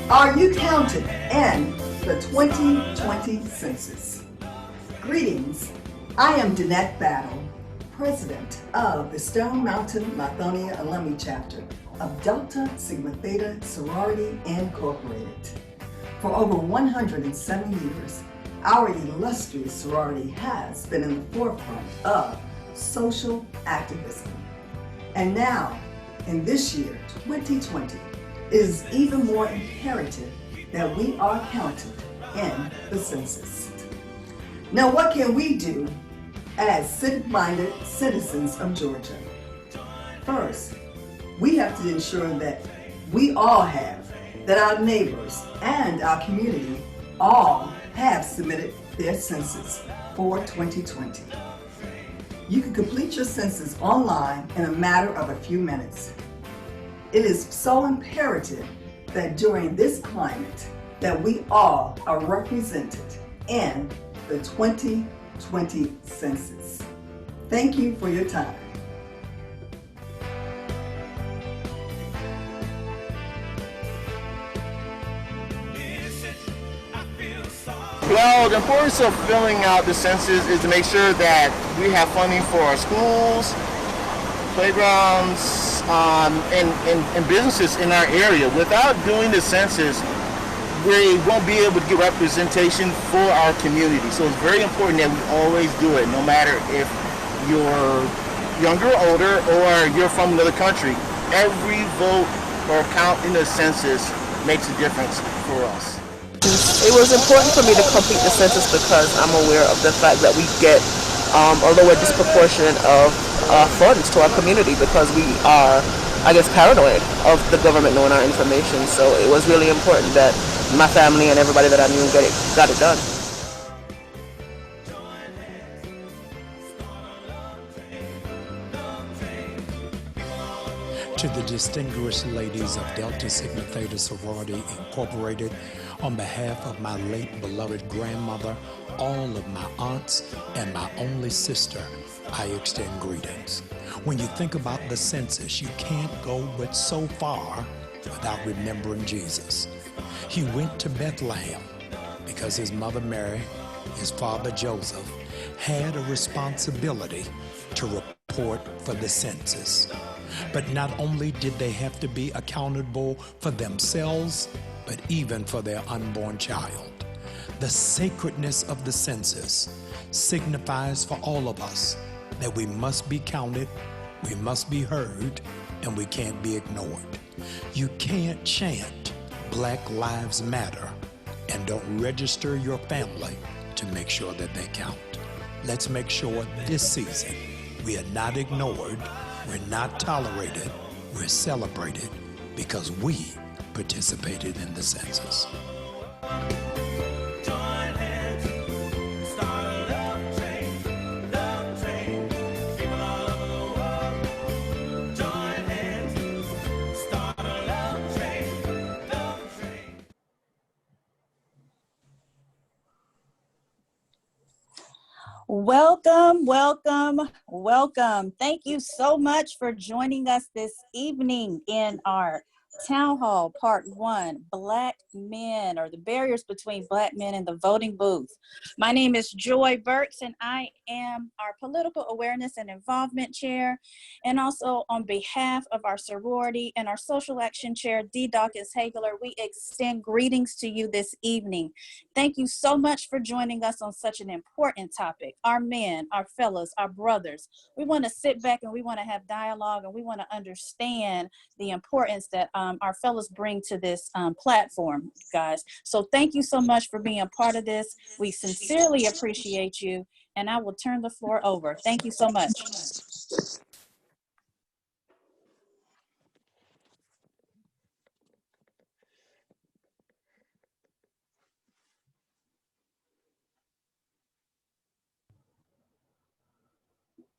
Are you counted in the 2020 census? Greetings, I am Danette Battle, President of the Stone Mountain Lithonia Alumni Chapter of Delta Sigma Theta Sorority Incorporated. For over 170 years, our illustrious sorority has been in the forefront of social activism. And now, in this year, 2020, it is even more imperative that we are counted in the census. Now, what can we do as civic-minded citizens of Georgia? First, we have to ensure that we all have, that our neighbors and our community all have submitted their census for 2020. You can complete your census online in a matter of a few minutes. It is so imperative that during this climate that we all are represented in the 2020 census. Thank you for your time. Well, the importance of filling out the census is to make sure that we have funding for our schools, playgrounds, and businesses in our area. Without doing the census, we won't be able to get representation for our community. So it's very important that we always do it, no matter if you're younger or older or you're from another country. Every vote or count in the census makes a difference for us. It was important for me to complete the census because I'm aware of the fact that we get a lower disproportion of funds to our community because we are, I guess, paranoid of the government knowing our information. So it was really important that my family and everybody that I knew got it done. To the distinguished ladies of Delta Sigma Theta Sorority Incorporated, on behalf of my late beloved grandmother, all of my aunts, and my only sister, I extend greetings. When you think about the census, you can't go but so far without remembering Jesus. He went to Bethlehem because his mother Mary, his father Joseph, had a responsibility to report for the census. But not only did they have to be accountable for themselves, but even for their unborn child. The sacredness of the census signifies for all of us that we must be counted, we must be heard, and we can't be ignored. You can't chant Black Lives Matter and don't register your family to make sure that they count. Let's make sure this season we are not ignored, we're not tolerated, we're celebrated because we participated in the census. Welcome, welcome, welcome. Thank you so much for joining us this evening in our Town Hall Part 1, Black Men, or the barriers between Black men in the voting booth. My name is Joy Burks, and I am our Political Awareness and Involvement Chair. And also on behalf of our sorority and our Social Action Chair, D. Dawkins Hagler, we extend greetings to you this evening. Thank you so much for joining us on such an important topic. Our men, our fellows, our brothers. We want to sit back and we want to have dialogue and we want to understand the importance that our fellows bring to this platform, guys. So thank you so much for being a part of this. We sincerely appreciate you, and I will turn the floor over. Thank you so much.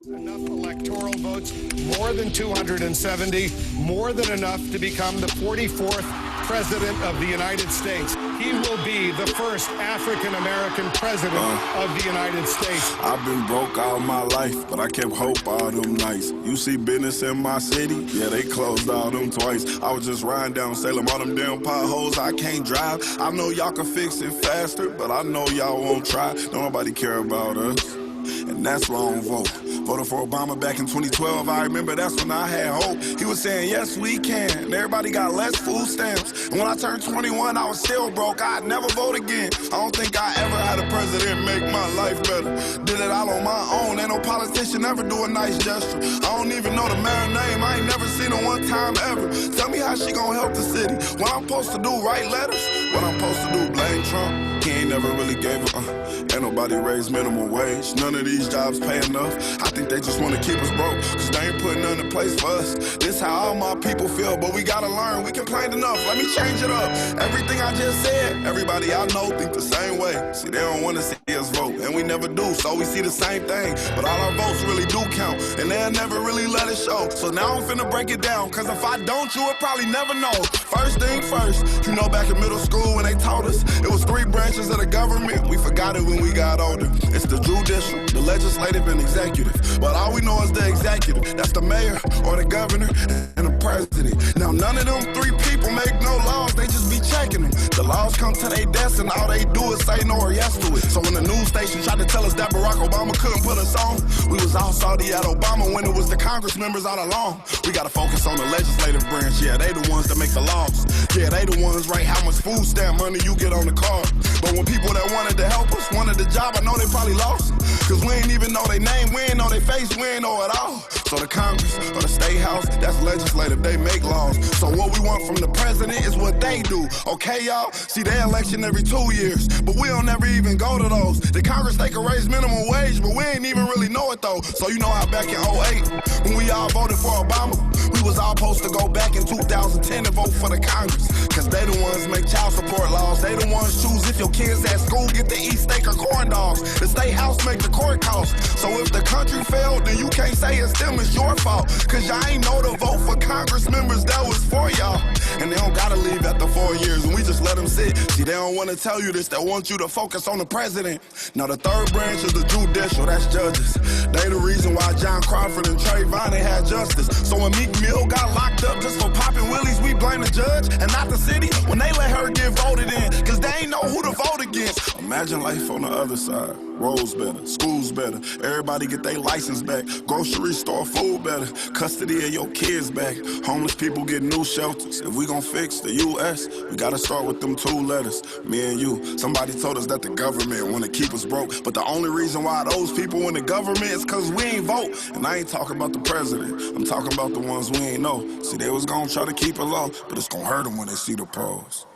Enough electoral votes, more than 270, more than enough to become the 44th President of the United States. He will be the first African-American President of the United States. I've been broke all my life, but I kept hope all them nights. You see business in my city? Yeah, they closed all them twice. I was just riding down Salem, all them damn potholes, I can't drive. I know y'all can fix it faster, but I know y'all won't try. Don't nobody care about us, and that's why I don't vote. Voted for Obama back in 2012, I remember that's when I had hope. He was saying, yes, we can, and everybody got less food stamps. And when I turned 21, I was still broke, I'd never vote again. I don't think I ever had a president make my life better. Did it all on my own, ain't no politician ever do a nice gesture. I don't even know the mayor's name, I ain't never seen her one time ever. Tell me how she gonna help the city. What I'm supposed to do, write letters? What I'm supposed to do, blame Trump? He ain't never really gave a, ain't nobody raised minimum wage. None of these jobs pay enough. I think they just wanna keep us broke, cause they ain't putting nothing in place for us. This how all my people feel, but we gotta learn, we complained enough, let me change it up. Everything I just said, everybody I know think the same way. See, they don't wanna see us vote, and we never do, so we see the same thing. But all our votes really do count, and they'll never really let it show. So now I'm finna break it down, cause if I don't, you would probably never know. First thing first, you know back in middle school when they taught us, it was 3 branches of the government. We forgot it when we got older. It's the judicial, the legislative, and executive. But all we know is the executive. That's the mayor or the governor and the president. Now none of them 3 people make no laws, they just be checking them. The laws come to their desk and all they do is say no or yes to it. So when the news station tried to tell us that Barack Obama couldn't put us on, we was all salty at Obama when it was the Congress members all along. We gotta focus on the legislative branch, yeah, they the ones that make the laws. Yeah, they the ones write how much food stamp money you get on the card. But when people that wanted to help us wanted the job, I know they probably lost. Cause we ain't even know their name, we ain't know their face, we ain't know it all. So the Congress or the State House, that's legislative, they make laws. So what we want from the president is what they do, okay y'all? See, they election every 2 years, but we don't ever even go to those. The Congress, they can raise minimum wage, but we ain't even really know it though. So you know how back in '08, when we all voted for Obama, we was all supposed to go back in 2010 and vote for the Congress. Cause they the ones make child support laws, they the ones choose if your kids at school get to eat steak or corn dogs. The State House make the court costs. So if the country failed, then you can't say it's them, it's your fault. Cause y'all ain't know to vote for Congress members that was for y'all. And they don't gotta leave after 4 years, and we just let them sit. See, they don't wanna tell you this, they want you to focus on the president. Now the third branch is the judicial, that's judges. They the reason why John Crawford and Trayvon they had justice. So when Meek Mill got locked up just for popping willies, we blame the judge and not the city when they let her get voted in, cause they ain't know who to vote against. Imagine life on the other side. Roads better, schools better, everybody get their license back, grocery store food better, custody of your kids back, homeless people get new shelters. If we gon' fix the U.S., we gotta start with them 2 letters, me and you. Somebody told us that the government wanna keep us broke, but the only reason why those people in the government is cause we ain't vote. And I ain't talking about the president, I'm talking about the ones we ain't know. See, they was gonna try to keep it low, but it's gonna hurt them when they see the pros.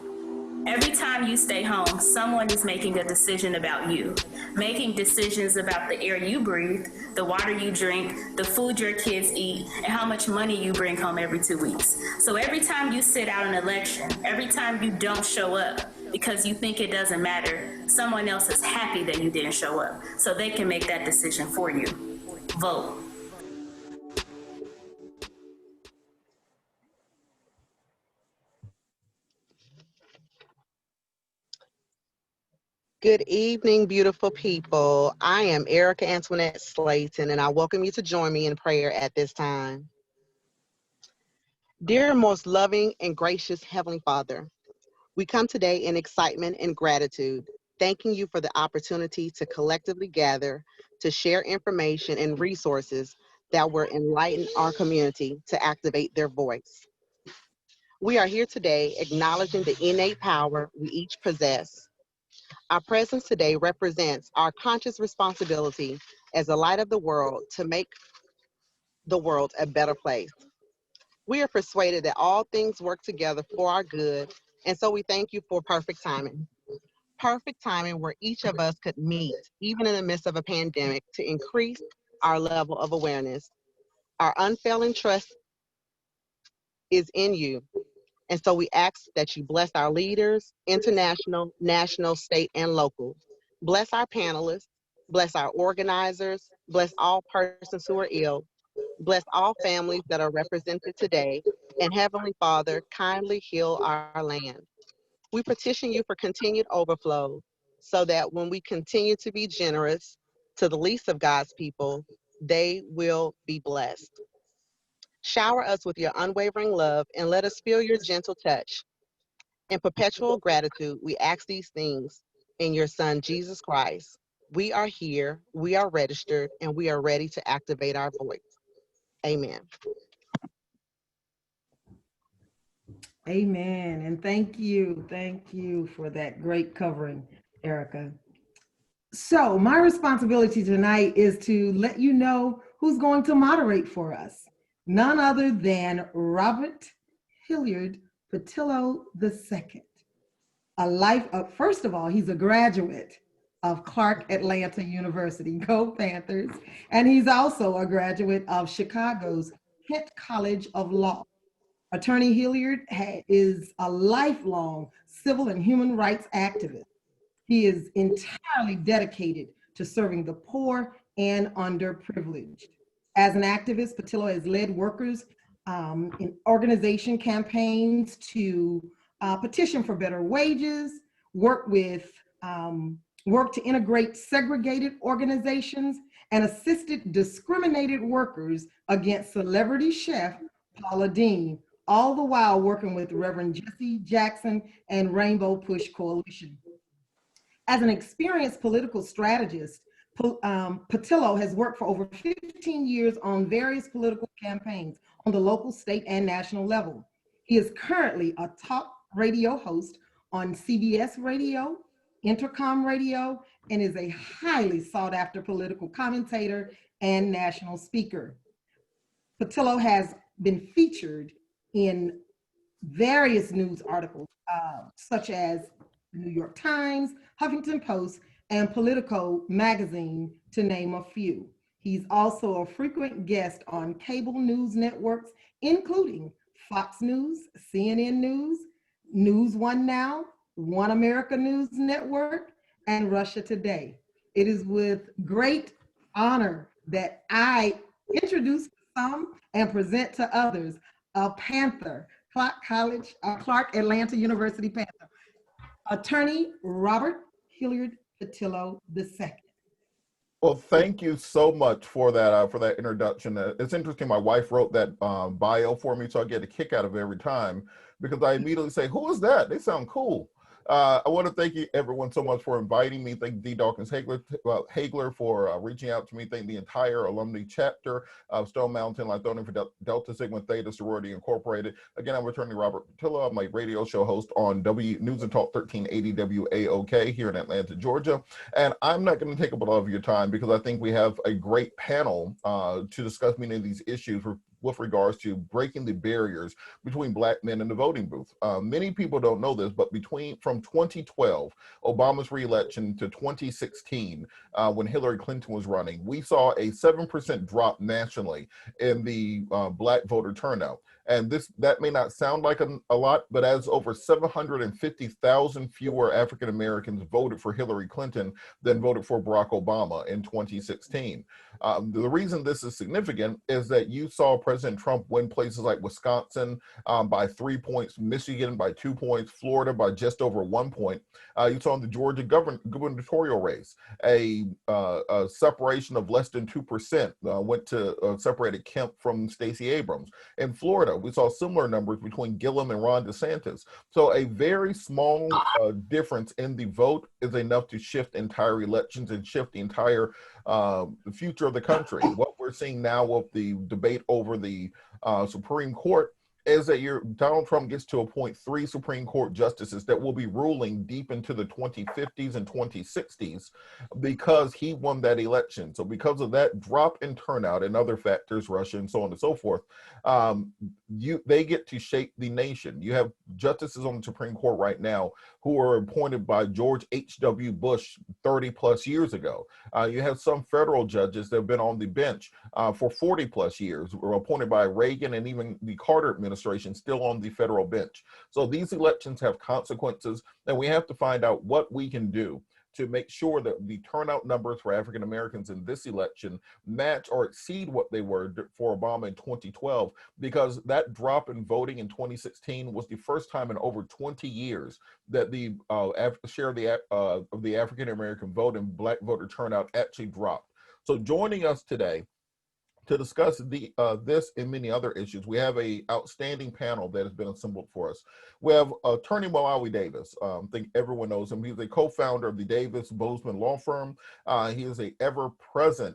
Every time you stay home, someone is making a decision about you, making decisions about the air you breathe, the water you drink, the food your kids eat, and how much money you bring home every 2 weeks. So every time you sit out an election, every time you don't show up because you think it doesn't matter, someone else is happy that you didn't show up, so they can make that decision for you. Vote. Good evening, beautiful people. I am Erica Antoinette Slayton, and I welcome you to join me in prayer at this time. Dear most loving and gracious Heavenly Father, we come today in excitement and gratitude, thanking you for the opportunity to collectively gather to share information and resources that will enlighten our community to activate their voice. We are here today acknowledging the innate power we each possess. Our presence today represents our conscious responsibility as the light of the world to make the world a better place. We are persuaded that all things work together for our good, and so we thank you for perfect timing. Perfect timing where each of us could meet, even in the midst of a pandemic, to increase our level of awareness. Our unfailing trust is in you, and so we ask that you bless our leaders, international, national, state, and local. Bless our panelists, bless our organizers, bless all persons who are ill, bless all families that are represented today, And Heavenly Father, kindly heal our land. We petition you for continued overflow so that when we continue to be generous to the least of God's people, they will be blessed. Shower us with your unwavering love and let us feel your gentle touch. In perpetual gratitude, we ask these things in your Son, Jesus Christ. We are here, we are registered, and we are ready to activate our voice. Amen. Amen. And thank you. Thank you for that great covering, Erica. So, my responsibility tonight is to let you know who's going to moderate for us. None other than Robert Hilliard Patillo II. First of all, he's a graduate of Clark Atlanta University, go Panthers, and he's also a graduate of Chicago's Kent College of Law. Attorney Hilliard is a lifelong civil and human rights activist. He is entirely dedicated to serving the poor and underprivileged. As an activist, Patillo has led workers in organization campaigns to petition for better wages, work to integrate segregated organizations, and assisted discriminated workers against celebrity chef Paula Deen, all the while working with Reverend Jesse Jackson and Rainbow Push Coalition. As an experienced political strategist, Patillo has worked for over 15 years on various political campaigns on the local, state, and national level. He is currently a talk radio host on CBS Radio, Intercom Radio, and is a highly sought after political commentator and national speaker. Patillo has been featured in various news articles, such as the New York Times, Huffington Post, and Politico magazine, to name a few. He's also a frequent guest on cable news networks, including Fox News, CNN News, News One Now, One America News Network, and Russia Today. It is with great honor that I introduce some and present to others a Panther, Clark Atlanta University Panther, Attorney Robert Hilliard Patillo II. Well, thank you so much for that introduction. It's interesting. My wife wrote that bio for me, so I get a kick out of it every time because I immediately say, "Who is that? They sound cool." I want to thank you, everyone, so much for inviting me. Thank D. Dawkins Hagler for reaching out to me. Thank the entire alumni chapter of Stone Mountain Lithonia for Delta Sigma Theta Sorority Incorporated. Again, I'm attorney Robert Patillo. I'm a radio show host on W News and Talk 1380 WAOK here in Atlanta, Georgia. And I'm not going to take up a lot of your time because I think we have a great panel to discuss many of these issues with regards to breaking the barriers between Black men in the voting booth. Many people don't know this, but from 2012, Obama's reelection, to 2016, when Hillary Clinton was running, we saw a 7% drop nationally in the Black voter turnout. And that may not sound like a lot, but as over 750,000 fewer African Americans voted for Hillary Clinton than voted for Barack Obama in 2016. The reason this is significant is that you saw President Trump win places like Wisconsin by 3 points, Michigan by 2 points, Florida by just over 1 point. You saw in the Georgia gubernatorial race a separation of less than 2% separated Kemp from Stacey Abrams. In Florida, we saw similar numbers between Gillum and Ron DeSantis. So a very small difference in the vote is enough to shift entire elections and shift the entire future of the country. What we're seeing now with the debate over the Supreme Court is that Donald Trump gets to appoint 3 Supreme Court justices that will be ruling deep into the 2050s and 2060s because he won that election. So because of that drop in turnout and other factors, Russia and so on and so forth, they get to shape the nation. You have justices on the Supreme Court right now who are appointed by George H.W. Bush 30 plus years ago. You have some federal judges that have been on the bench for 40 plus years, were appointed by Reagan and even the Carter administration, still on the federal bench. So these elections have consequences, and we have to find out what we can do to make sure that the turnout numbers for African Americans in this election match or exceed what they were for Obama in 2012, because that drop in voting in 2016 was the first time in over 20 years that the share of the African American vote and Black voter turnout actually dropped. So joining us today to discuss this and many other issues, we have a outstanding panel that has been assembled for us. We have attorney Malawi Davis. I think everyone knows him. He's a co-founder of the Davis Bozeman law firm. He is a ever-present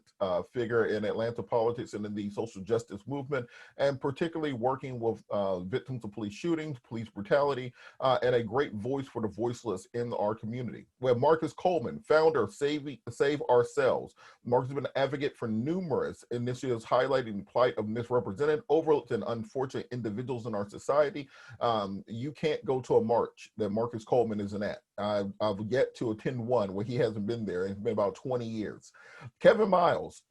figure in Atlanta politics and in the social justice movement, and particularly working with victims of police shootings, police brutality, and a great voice for the voiceless in our community. We have Marcus Coleman, founder of Save Ourselves. Marcus has been an advocate for numerous initiatives highlighting the plight of misrepresented, overlooked, and unfortunate individuals in our society. You can't go to a march that Marcus Coleman isn't at. I've yet to attend one where he hasn't been there. It's been about 20 years. Kevin Miles,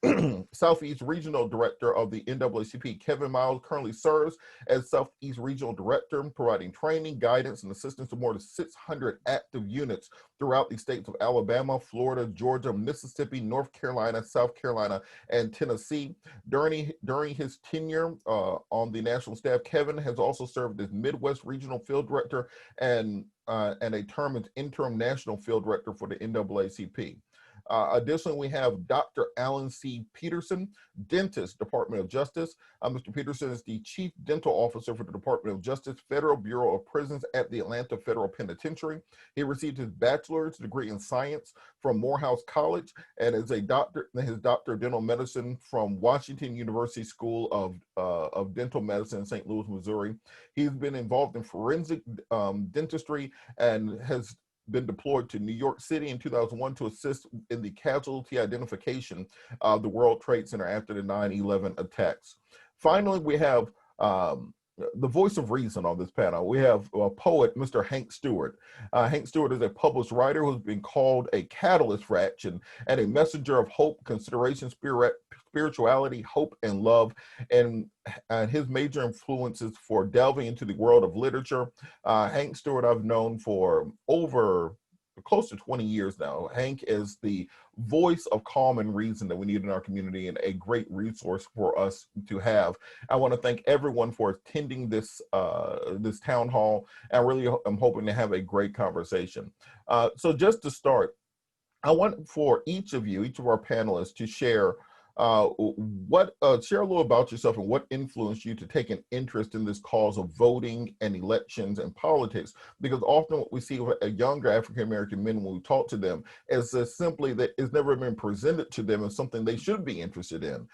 Southeast Regional Director of the NAACP. Kevin Miles currently serves as Southeast Regional Director, providing training, guidance, and assistance to more than 600 active units throughout the states of Alabama, Florida, Georgia, Mississippi, North Carolina, South Carolina, and Tennessee. During his tenure on the national staff, Kevin has also served as Midwest Regional Field Director and a term as interim national field director for the NAACP. Additionally, we have Dr. Alan C. Peterson, dentist, Department of Justice. Mr. Peterson is the Chief Dental Officer for the Department of Justice, Federal Bureau of Prisons at the Atlanta Federal Penitentiary. He received his bachelor's degree in science from Morehouse College and is his doctor of dental medicine from Washington University School of Dental Medicine in St. Louis, Missouri. He's been involved in forensic dentistry and has been deployed to New York City in 2001 to assist in the casualty identification of the World Trade Center after the 9/11 attacks. Finally, we have the voice of reason on this panel. We have a poet, Mr. Hank Stewart. Hank Stewart is a published writer who's been called a catalyst for action and a messenger of hope, consideration, spirituality, hope, and love. And his major influences for delving into the world of literature. Hank Stewart I've known for over close to 20 years now. Hank is the voice of calm and reason that we need in our community and a great resource for us to have. I want to thank everyone for attending this this town hall. And really I'm hoping to have a great conversation. So just to start, I want for each of our panelists to share share a little about yourself and what influenced you to take an interest in this cause of voting and elections and politics. Because often what we see with a younger African-American men when we talk to them is simply that it's never been presented to them as something they should be interested in.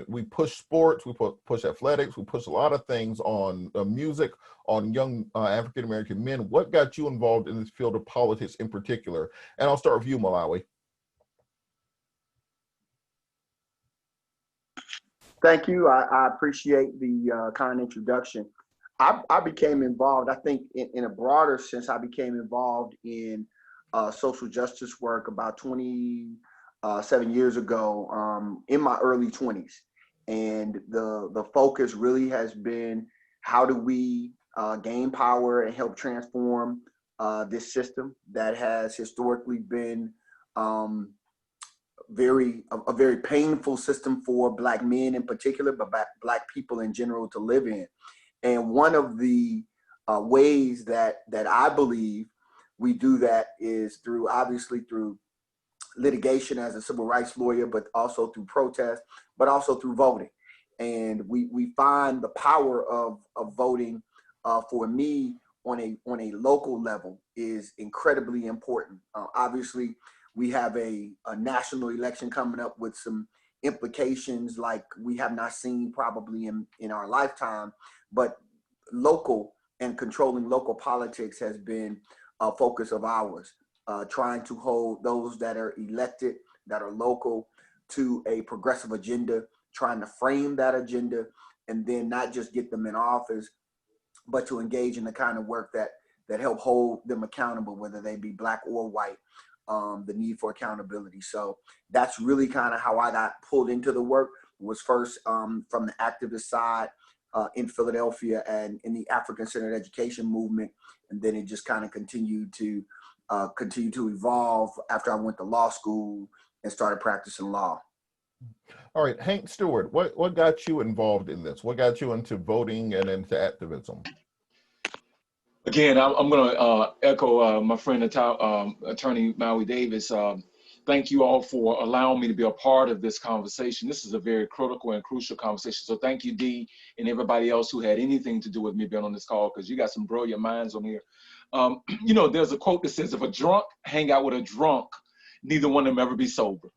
We push sports, we push athletics, we push a lot of things on music, on young African-American men. What got you involved in this field of politics in particular? And I'll start with you, Malawi. Thank you. I appreciate the kind introduction. I became involved, I think in a broader sense, I became involved in social justice work about 27 years ago in my early 20s. And the focus really has been, how do we gain power and help transform this system that has historically been a very painful system for Black men in particular, but Black people in general to live in. And one of the ways that I believe we do that is obviously through litigation as a civil rights lawyer, but also through protest, but also through voting. And we find the power of voting for me on a local level is incredibly important. Obviously, we have a national election coming up with some implications like we have not seen probably in our lifetime, but local and controlling local politics has been a focus of ours, trying to hold those that are elected, that are local, to a progressive agenda, trying to frame that agenda, and then not just get them in office, but to engage in the kind of work that help hold them accountable, whether they be Black or white. The need for accountability. So that's really kind of how I got pulled into the work. Was first from the activist side in Philadelphia and in the African-centered education movement, and then it just kind of continued to continued to evolve after I went to law school and started practicing law. All right, Hank Stewart, what got you involved in this? What got you into voting and into activism? Again, I'm going to echo my friend, Attorney Maui Davis. Thank you all for allowing me to be a part of this conversation. This is a very critical and crucial conversation. So thank you, Dee, and everybody else who had anything to do with me being on this call, because you got some brilliant minds on here. You know, there's a quote that says, if a drunk hang out with a drunk, neither one of them ever be sober.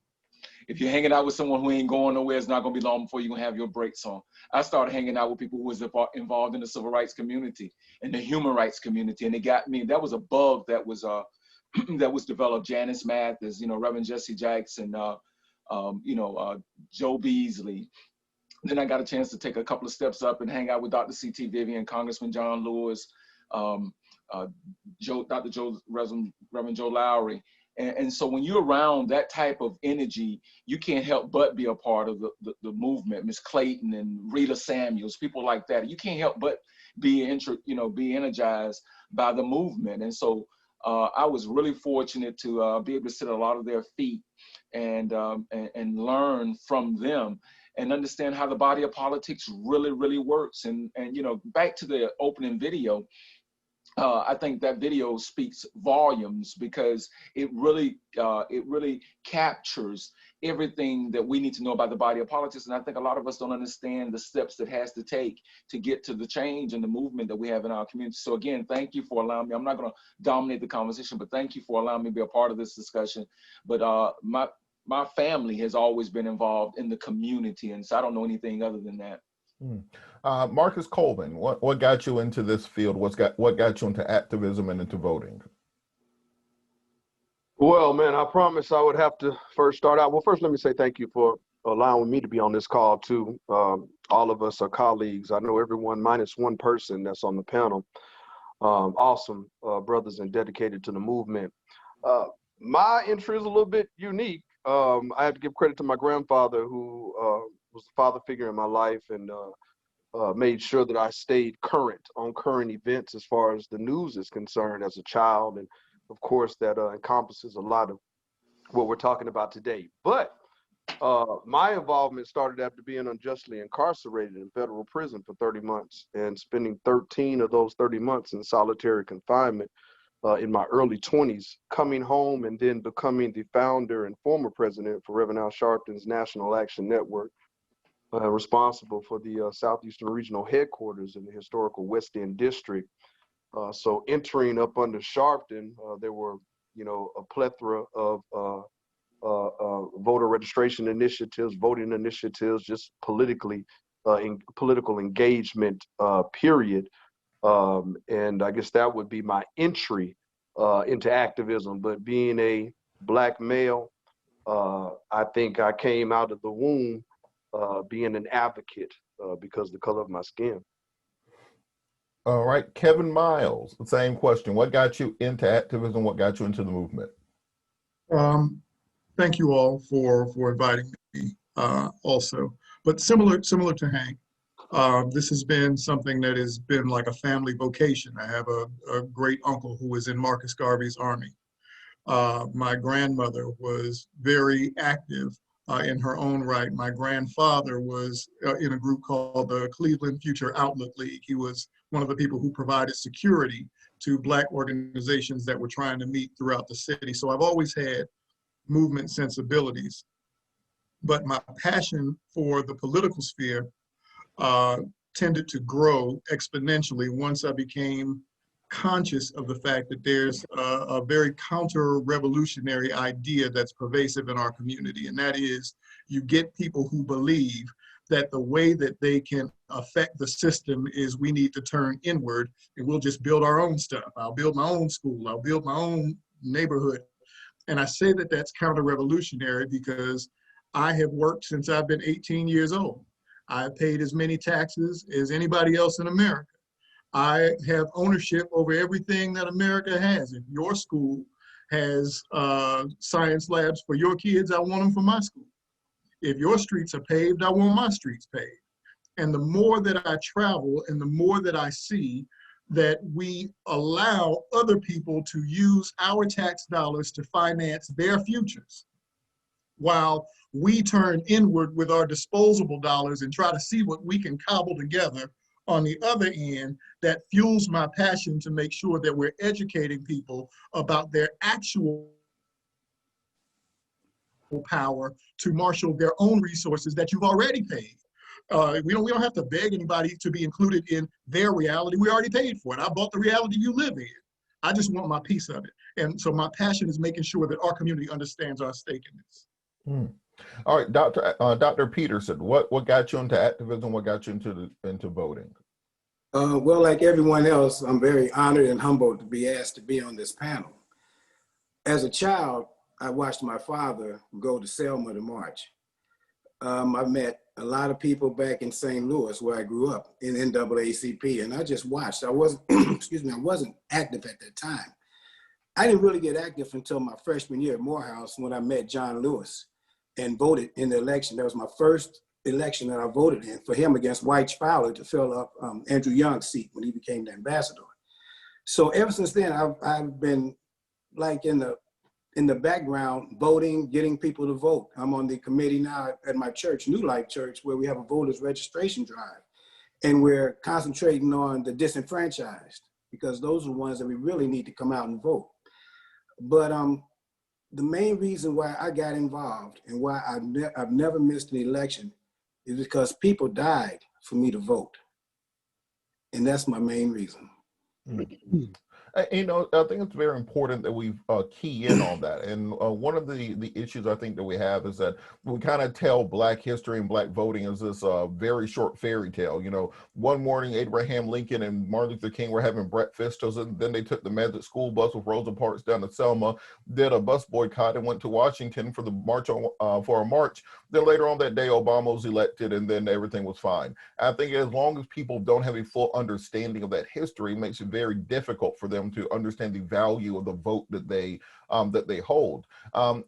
If you're hanging out with someone who ain't going nowhere, it's not going to be long before you're going to have your brakes on. I started hanging out with people who was involved in the civil rights community and the human rights community, and it got me. That was a bug that was that was developed. Janice Mathis, you know, Reverend Jesse Jackson, you know, Joe Beasley. Then I got a chance to take a couple of steps up and hang out with Dr. C.T. Vivian, Congressman John Lewis, Reverend Joe Lowry. And so when you're around that type of energy, you can't help but be a part of the movement. Miss Clayton and Rita Samuels, people like that. You can't help but be energized by the movement. And so I was really fortunate to be able to sit at a lot of their feet and learn from them and understand how the body of politics really, really works. And you know, back to the opening video, I think that video speaks volumes because it really captures everything that we need to know about the body of politics. And I think a lot of us don't understand the steps that has to take to get to the change and the movement that we have in our community. So again, thank you for allowing me. I'm not going to dominate the conversation, but thank you for allowing me to be a part of this discussion. But my family has always been involved in the community, and so I don't know anything other than that. Marcus Colvin, what got you into this field? What got you into activism and into voting? Well, man, I promise I would have to first start out. Well, first, let me say thank you for allowing me to be on this call too. All of us are colleagues. I know everyone minus one person that's on the panel. Awesome brothers and dedicated to the movement. My entry is a little bit unique. I have to give credit to my grandfather, who was the father figure in my life, and made sure that I stayed current on current events as far as the news is concerned as a child. And of course, that encompasses a lot of what we're talking about today. But my involvement started after being unjustly incarcerated in federal prison for 30 months and spending 13 of those 30 months in solitary confinement in my early 20s, coming home and then becoming the founder and former president for Reverend Al Sharpton's National Action Network, responsible for the Southeastern Regional Headquarters in the historical West End District. So entering up under Sharpton, there were, you know, a plethora of voter registration initiatives, voting initiatives, just politically, political engagement, period. And I guess that would be my entry into activism. But being a Black male, I think I came out of the womb being an advocate because of the color of my skin. All right, Kevin Miles, the same question. What got you into activism? What got you into the movement? Thank you all for inviting me also. But similar to Hank, this has been something that has been like a family vocation. I have a great uncle who was in Marcus Garvey's army. My grandmother was very active in her own right. My grandfather was in a group called the Cleveland Future Outlook League. He was one of the people who provided security to Black organizations that were trying to meet throughout the city. So I've always had movement sensibilities. But my passion for the political sphere tended to grow exponentially once I became conscious of the fact that there's a very counter-revolutionary idea that's pervasive in our community, and that is you get people who believe that the way that they can affect the system is we need to turn inward and we'll just build our own stuff. I'll build my own school, I'll build my own neighborhood. And I say that that's counter-revolutionary because I have worked since I've been 18 years old. I've paid as many taxes as anybody else in America. I have ownership over everything that America has. If your school has science labs for your kids, I want them for my school. If your streets are paved, I want my streets paved. And the more that I travel and the more that I see that we allow other people to use our tax dollars to finance their futures, while we turn inward with our disposable dollars and try to see what we can cobble together on the other end. That fuels my passion to make sure that we're educating people about their actual power to marshal their own resources that you've already paid. We don't have to beg anybody to be included in their reality. We already paid for it. I bought the reality you live in. I just want my piece of it. And so my passion is making sure that our community understands our stake in this. All right, Dr. Peterson, what got you into activism? What got you into voting? Well, like everyone else, I'm very honored and humbled to be asked to be on this panel. As a child, I watched my father go to Selma to march. I met a lot of people back in St. Louis, where I grew up, in NAACP, and I just watched. I wasn't, excuse me, I wasn't active at that time. I didn't really get active until my freshman year at Morehouse, when I met John Lewis and voted in the election. That was my first election that I voted in, for him against White Fowler to fill up Andrew Young's seat when he became the ambassador. So ever since then, I've been like in the background, voting, getting people to vote. I'm on the committee now at my church, New Life Church, where we have a voters registration drive. And we're concentrating on the disenfranchised, because those are the ones that we really need to come out and vote. But the main reason why I got involved and why I've never missed an election is because people died for me to vote. And that's my main reason. You know, I think it's very important that we key in on that. And one of the issues I think that we have is that we kind of tell Black history and Black voting as this very short fairy tale. You know, one morning Abraham Lincoln and Martin Luther King were having breakfast, and then they took the Magic School Bus with Rosa Parks down to Selma, did a bus boycott, and went to Washington for the march for a march. Then later on that day, Obama was elected, and then everything was fine. I think as long as people don't have a full understanding of that history, it makes it very difficult for them to understand the value of the vote that they hold.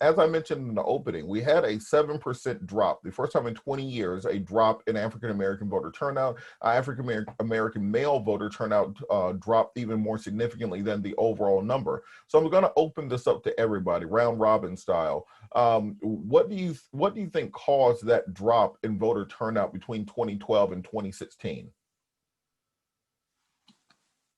As I mentioned in the opening, we had a 7% drop, the first time in 20 years, a drop in African-American voter turnout. African-American male voter turnout dropped even more significantly than the overall number. So I'm going to open this up to everybody, round robin style. What do you think caused that drop in voter turnout between 2012 and 2016?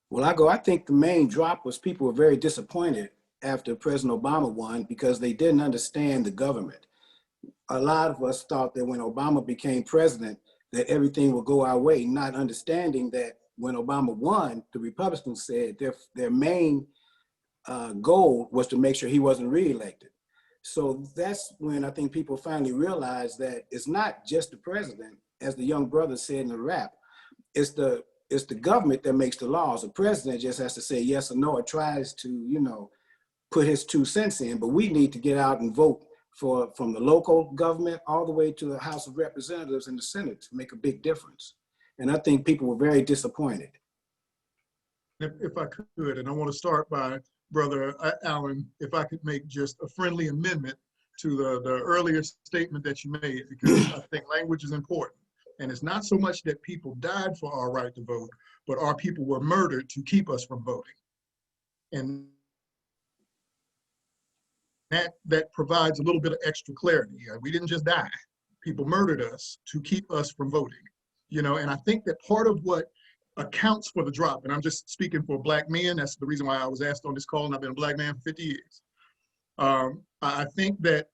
Well, I think the main drop was people were very disappointed after President Obama won, because they didn't understand the government. A lot of us thought that when Obama became president, that everything would go our way, not understanding that when Obama won, the Republicans said their main goal was to make sure he wasn't reelected. So that's when I think people finally realized that it's not just the president, as the young brother said in the rap, it's the government that makes the laws. The president just has to say yes or no, or tries to, you know, put his 2 cents in, but we need to get out and vote from the local government all the way to the House of Representatives and the Senate to make a big difference. And I think people were very disappointed. If I could, and I want to start by Brother Allen, if I could make just a friendly amendment to the earlier statement that you made, because I think language is important. And it's not so much that people died for our right to vote, but our people were murdered to keep us from voting. And that provides a little bit of extra clarity. We didn't just die. People murdered us to keep us from voting. You know, and I think that part of what accounts for the drop, and I'm just speaking for Black men, that's the reason why I was asked on this call, and I've been a Black man for 50 years. I think that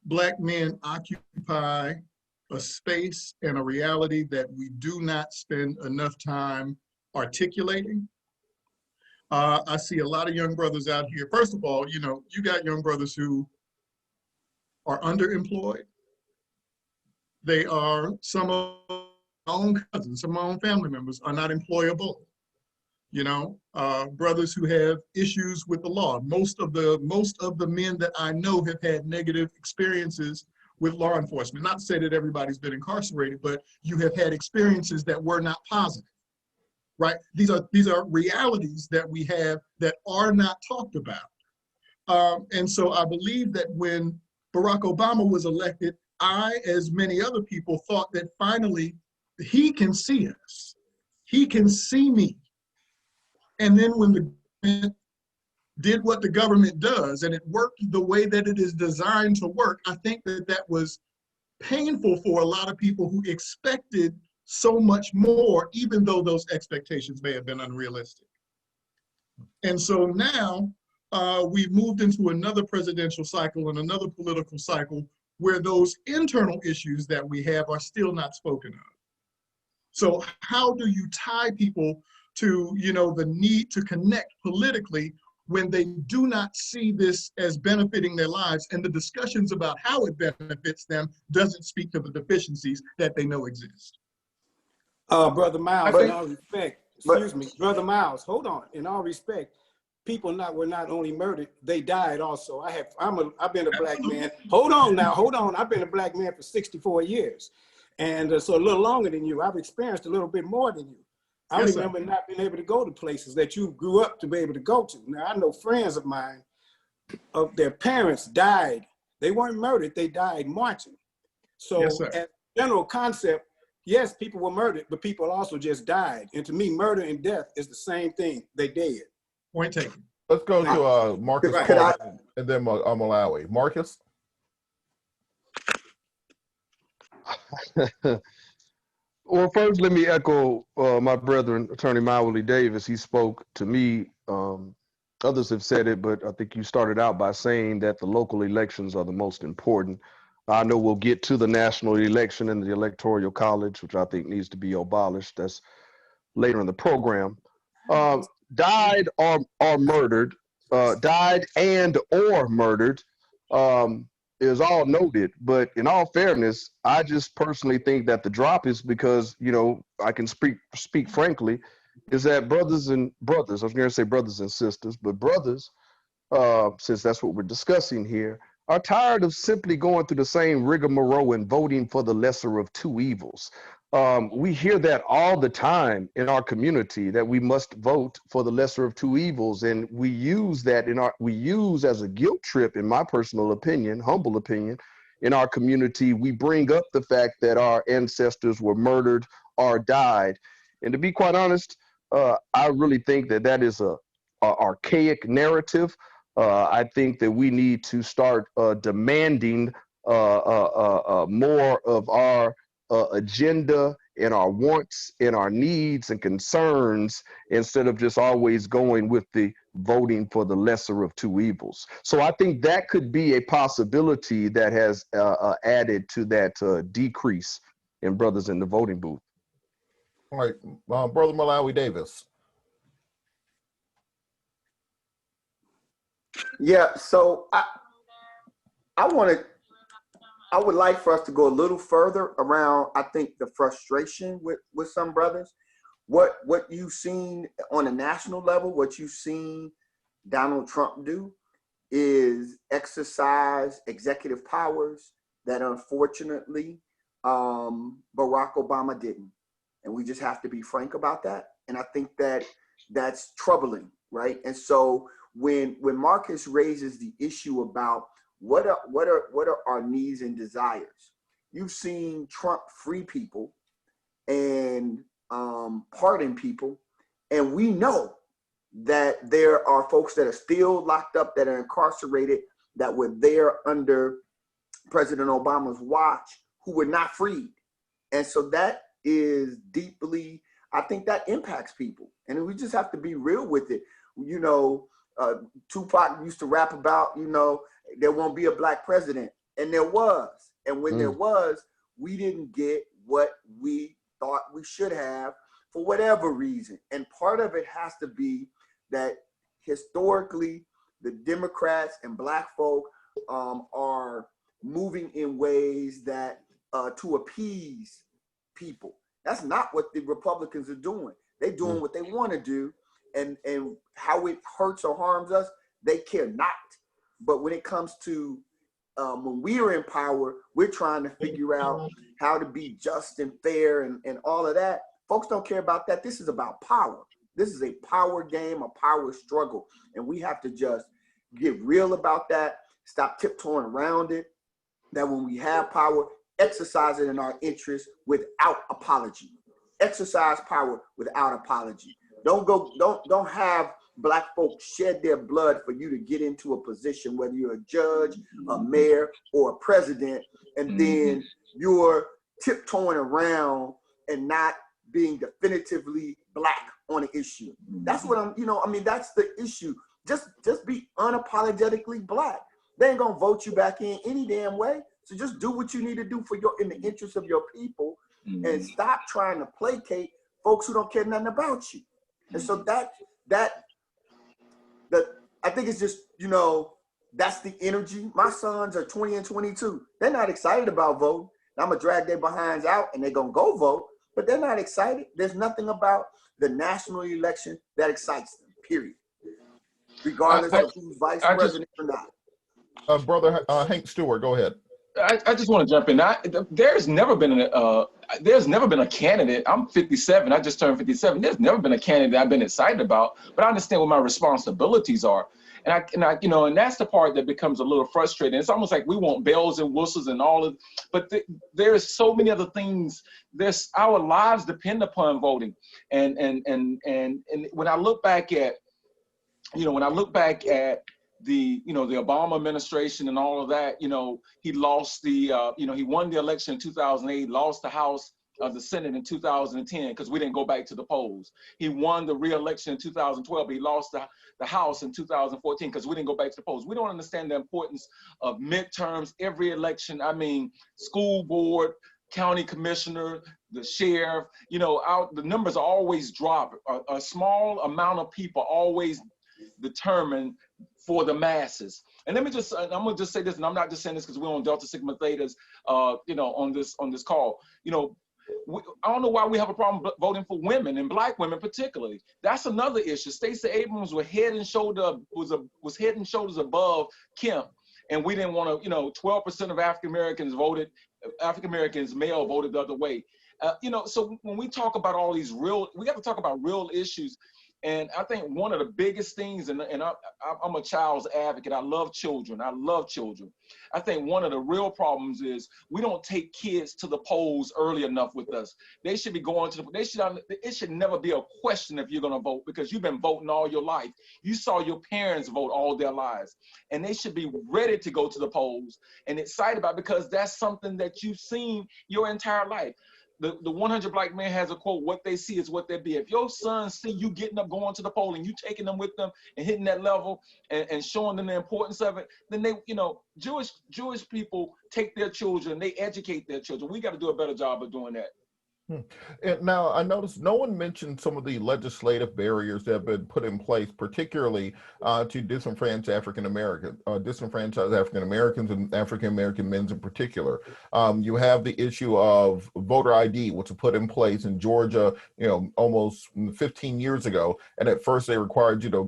Black men occupy a space and a reality that we do not spend enough time articulating. I see a lot of young brothers out here. First of all, you know, you got young brothers who are underemployed. They are, some of my own cousins, some of my own family members are not employable. You know, brothers who have issues with the law. Most of the men that I know have had negative experiences with law enforcement. Not to say that everybody's been incarcerated, but you have had experiences that were not positive. Right? These are realities that we have that are not talked about. And so I believe that when Barack Obama was elected, I, as many other people, thought that finally he can see us. He can see me. And then when the government did what the government does and it worked the way that it is designed to work, I think that that was painful for a lot of people who expected so much more, even though those expectations may have been unrealistic. And so now we've moved into another presidential cycle and another political cycle where those internal issues that we have are still not spoken of. So how do you tie people to, you know, the need to connect politically when they do not see this as benefiting their lives, and the discussions about how it benefits them doesn't speak to the deficiencies that they know exist? Brother Miles, in all respect, excuse but, me, Brother Miles, hold on. In all respect, people were not only murdered, they died also. I've been a black man. Hold on now, hold on. I've been a black man for 64 years. And so a little longer than you. I've experienced a little bit more than you. I remember not being able to go to places that you grew up to be able to go to. Now, I know friends of mine, of their parents died. They weren't murdered, they died marching. So as a general concept, yes, people were murdered, but people also just died. And to me, murder and death is the same thing. They dead. Point taken. Let's go to Marcus and then Malawi. Marcus? Well, first, let me echo my brethren, Attorney Mowley Davis. He spoke to me. Others have said it, but I think you started out by saying that the local elections are the most important. I know we'll get to the national election and the electoral college, which I think needs to be abolished. That's later in the program. Died or murdered, died and or murdered, is all noted, but in all fairness, I just personally think that the drop is because, you know, I can speak frankly, is that brothers, I was going to say brothers and sisters, but brothers, since that's what we're discussing here, are tired of simply going through the same rigmarole and voting for the lesser of two evils. We hear that all the time in our community, that we must vote for the lesser of two evils, and we use that we use as a guilt trip, in my personal opinion, humble opinion, in our community. We bring up the fact that our ancestors were murdered or died, and to be quite honest, I really think that that is a archaic narrative. I think that we need to start demanding more of our agenda and our wants and our needs and concerns, instead of just always going with the voting for the lesser of two evils. So I think that could be a possibility that has added to that decrease in brothers in the voting booth. All right, Brother Malawi Davis. Yeah, so I would like for us to go a little further around, I think, the frustration with some brothers. What you've seen on a national level, what you've seen Donald Trump do is exercise executive powers that unfortunately Barack Obama didn't. And we just have to be frank about that. And I think that that's troubling, right? And so when Marcus raises the issue about what are our needs and desires, you've seen Trump free people and pardon people, and we know that there are folks that are still locked up, that are incarcerated, that were there under President Obama's watch, who were not freed. And so that is deeply, I think that impacts people. And we just have to be real with it. You know, Tupac used to rap about, you know, there won't be a black president. And there was. And when there was, we didn't get what we thought we should have for whatever reason. And part of it has to be that historically, the Democrats and black folk are moving in ways that to appease people. That's not what the Republicans are doing. They're doing what they want to do, and how it hurts or harms us, they care not. But when it comes to when we are in power, we're trying to figure out how to be just and fair and all of that. Folks don't care about that. This is about power. This is a power game, a power struggle. And we have to just get real about that, stop tiptoeing around it, that when we have power, exercise it in our interest without apology. Exercise power without apology. Don't have Black folks shed their blood for you to get into a position, whether you're a judge, a mayor, or a president, and then you're tiptoeing around and not being definitively Black on an issue. That's what that's the issue. Just be unapologetically Black. They ain't gonna vote you back in any damn way. So just do what you need to do in the interest of your people, and stop trying to placate folks who don't care nothing about you. And so I think it's just, that's the energy. My sons are 20 and 22. They're not excited about voting. I'm gonna drag their behinds out and they're gonna go vote, but they're not excited. There's nothing about the national election that excites them, period. Regardless of who's vice president or not. Brother Hank Stewart, go ahead. I just want to jump in. There's never been a candidate. I'm 57. I just turned 57. There's never been a candidate I've been excited about. But I understand what my responsibilities are, and that's the part that becomes a little frustrating. It's almost like we want bells and whistles and all of, but there's so many other things. Our lives depend upon voting, and when I look back at, the Obama administration and all of that, he lost he won the election in 2008, lost the House of the Senate in 2010 because we didn't go back to the polls. He won the re-election in 2012, but he lost the House in 2014 because we didn't go back to the polls. We don't understand the importance of midterms, every election. I mean, school board, county commissioner, the sheriff, the numbers always drop. A small amount of people always determined for the masses. And I'm gonna just say this, and I'm not just saying this because we're on Delta Sigma Thetas, on this call. I don't know why we have a problem voting for women and Black women particularly. That's another issue. Stacey Abrams was head and shoulders above Kemp, and we didn't want to. 12% of African Americans male voted the other way. So when we talk about all these we have to talk about real issues. And I think one of the biggest things, and I'm a child's advocate. I love children. I think one of the real problems is we don't take kids to the polls early enough with us. They should be going to it should never be a question if you're going to vote, because you've been voting all your life. You saw your parents vote all their lives, and they should be ready to go to the polls and excited about it, because that's something that you've seen your entire life. The 100 Black Men has a quote: "What they see is what they be." If your sons see you getting up, going to the poll, and you taking them with them and hitting that level and showing them the importance of it, then they, Jewish people take their children, they educate their children. We got to do a better job of doing that. And now I noticed no one mentioned some of the legislative barriers that have been put in place, particularly to disenfranchise African Americans and African American men in particular. You have the issue of voter ID, which was put in place in Georgia, almost 15 years ago. And at first they required you to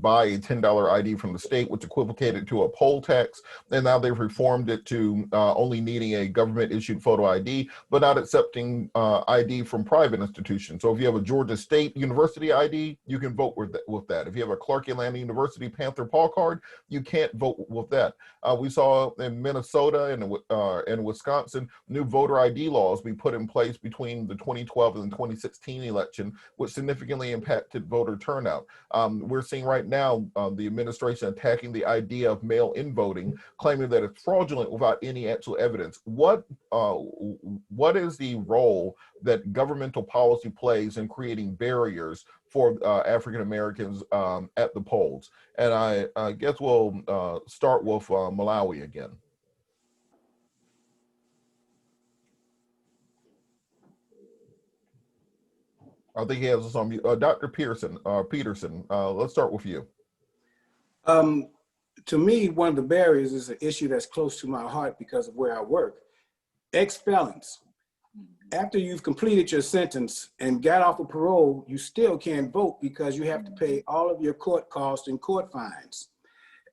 buy a $10 ID from the state, which equivocated to a poll tax. And now they've reformed it to only needing a government issued photo ID, but not accepting ID from private institutions. So if you have a Georgia State University ID, you can vote with that. If you have a Clark Atlanta University Panther Paw card, you can't vote with that. We saw in Minnesota and Wisconsin new voter ID laws be put in place between the 2012 and the 2016 election, which significantly impacted voter turnout. We're seeing right now the administration attacking the idea of mail-in voting, claiming that it's fraudulent without any actual evidence. What is the role that governmental policy plays in creating barriers for African Americans at the polls? And I guess we'll start with Malawi again. I think he has us on mute. Dr. Peterson, let's start with you. To me, one of the barriers is an issue that's close to my heart because of where I work. Ex-felons. After you've completed your sentence and got off of parole, you still can't vote because you have to pay all of your court costs and court fines.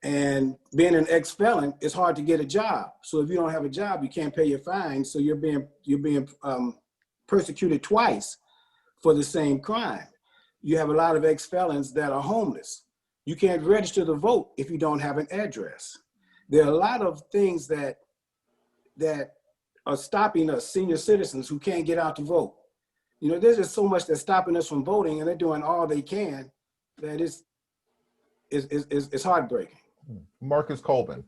And being an ex-felon, it's hard to get a job. So if you don't have a job, you can't pay your fines. So you're being persecuted twice for the same crime. You have a lot of ex-felons that are homeless. You can't register to vote if you don't have an address. There are a lot of things that are stopping us, senior citizens who can't get out to vote. You know, there's just so much that's stopping us from voting, and they're doing all they can. That it's heartbreaking. Marcus Colvin.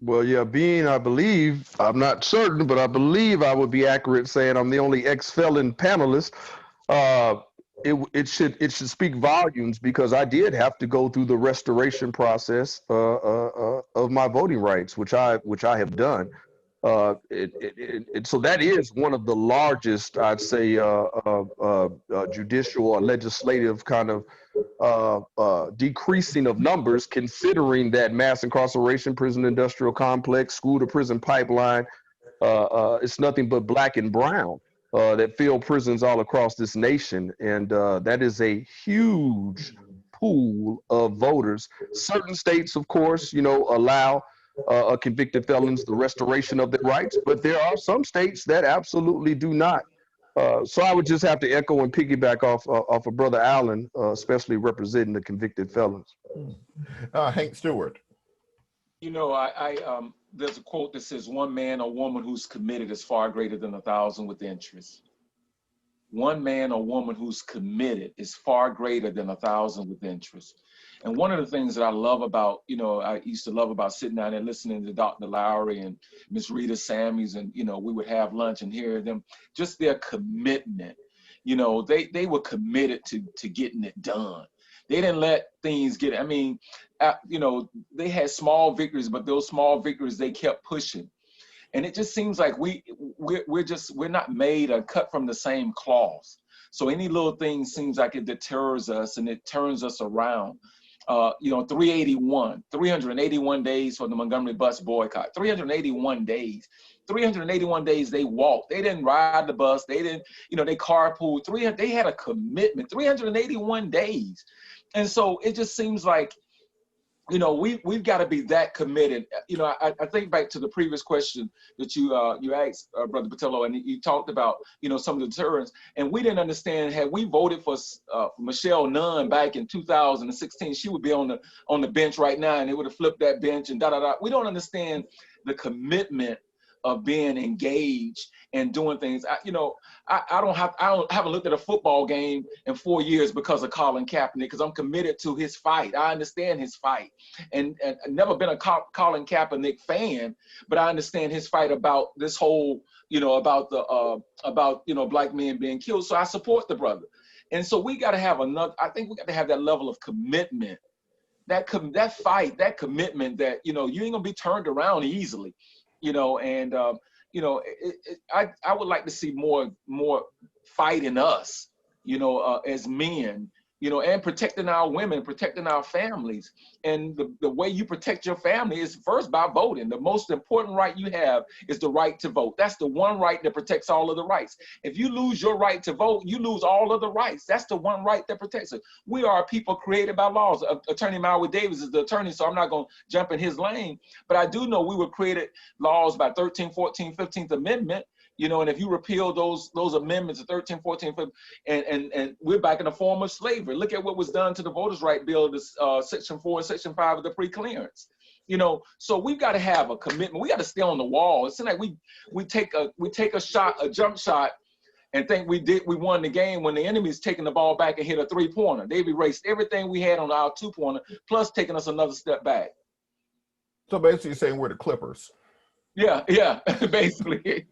Well, yeah, I believe, I'm not certain, but I believe I would be accurate saying I'm the only ex-felon panelist. It should speak volumes because I did have to go through the restoration process of my voting rights, which I have done. So that is one of the largest, I'd say, judicial or legislative kind of decreasing of numbers, considering that mass incarceration, prison industrial complex, school to prison pipeline, it's nothing but black and brown that fill prisons all across this nation. And that is a huge pool of voters. Certain states, of course, allow convicted felons the restoration of their rights, but there are some states that absolutely do not. So I would just have to echo and piggyback off of Brother Allen, especially representing the convicted felons. Hank Stewart. You know, there's a quote that says, "One man or woman who's committed is far greater than 1,000 with interest." One man or woman who's committed is far greater than 1,000 with interest. And one of the things that I love about, I used to love about sitting down and listening to Dr. Lowry and Miss Rita Sammies, and, we would have lunch and hear them, just their commitment. They were committed to getting it done. They didn't let things get, they had small victories, but those small victories, they kept pushing. And it just seems like we're not made or cut from the same cloth. So any little thing seems like it deters us and it turns us around. 381 days for the Montgomery bus boycott, 381 days. 381 days they walked. They didn't ride the bus. They didn't, they carpooled. They had a commitment, 381 days. And so it just seems like, we've got to be that committed. I think back to the previous question that you asked, Brother Patillo, and you talked about, some of the deterrents, and we didn't understand, had we voted for Michelle Nunn back in 2016, she would be on the bench right now, and they would have flipped that bench and da-da-da. We don't understand the commitment of being engaged and doing things. I haven't looked at a football game in 4 years because of Colin Kaepernick, because I'm committed to his fight. I understand his fight, and I've never been a Colin Kaepernick fan, but I understand his fight about this whole, about black men being killed. So I support the brother, and so we got to have I think we got to have that level of commitment, that fight, that commitment that you ain't gonna be turned around easily. I would like to see more fight in us, as men, and protecting our women, protecting our families. And the way you protect your family is first by voting. The most important right you have is the right to vote. That's the one right that protects all of the rights. If you lose your right to vote, you lose all of the rights. That's the one right that protects it. We are a people created by laws. Attorney Maui Davis is the attorney, so I'm not going to jump in his lane. But I do know we were created laws by 13th, 14th, 15th Amendment. And if you repeal those amendments of 13, 14, 15, and we're back in the form of slavery. Look at what was done to the Voters' Right Bill, this Section 4 and Section 5 of the pre-clearance. So we've got to have a commitment. We got to stay on the wall. It's like we take a jump shot, and think we won the game when the enemy's taking the ball back and hit a 3-pointer. They've erased everything we had on our 2-pointer, plus taking us another step back. So basically, you're saying we're the Clippers. Yeah, basically.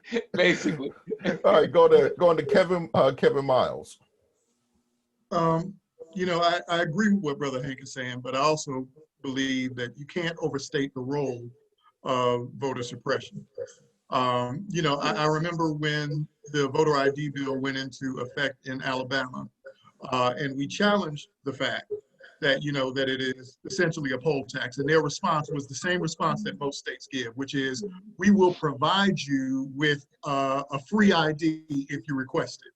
All right, going to Kevin Miles. I agree with what Brother Hank is saying, but I also believe that you can't overstate the role of voter suppression. I remember when the voter ID bill went into effect in Alabama, and we challenged the fact that, that it is essentially a poll tax. And their response was the same response that most states give, which is, we will provide you with a free ID if you request it.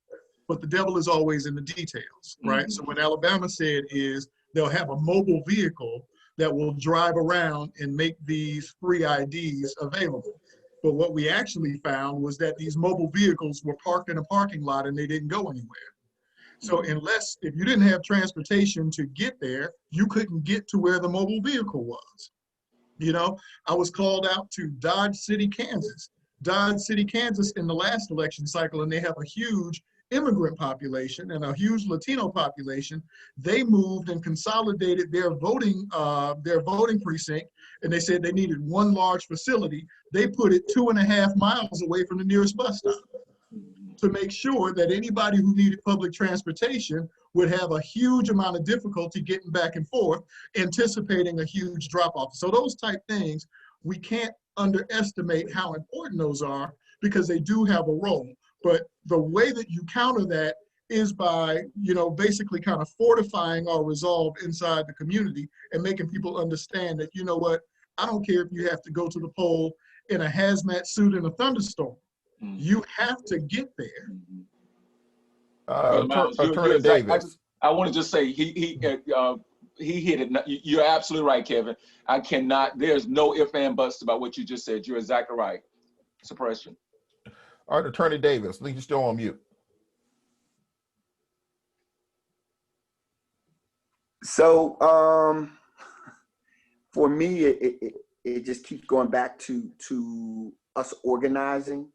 But the devil is always in the details, right? Mm-hmm. So what Alabama said is they'll have a mobile vehicle that will drive around and make these free IDs available. But what we actually found was that these mobile vehicles were parked in a parking lot and they didn't go anywhere. So if you didn't have transportation to get there, you couldn't get to where the mobile vehicle was. I was called out to Dodge City, Kansas in the last election cycle, and they have a huge immigrant population and a huge Latino population, they moved and consolidated their voting precinct, and they said they needed one large facility. They put it 2.5 miles away from the nearest bus stop to make sure that anybody who needed public transportation would have a huge amount of difficulty getting back and forth, anticipating a huge drop-off. So those type things, we can't underestimate how important those are, because they do have a role. But the way that you counter that is by, basically kind of fortifying our resolve inside the community and making people understand that, you know what, I don't care if you have to go to the poll in a hazmat suit in a thunderstorm. You have to get there. Miles, Attorney Davis. I want to just say he hit it. You're absolutely right, Kevin. There's no ifs and buts about what you just said. You're exactly right. Suppression. All right, Attorney Davis, I think you're still on mute. So for me, it just keeps going back to us organizing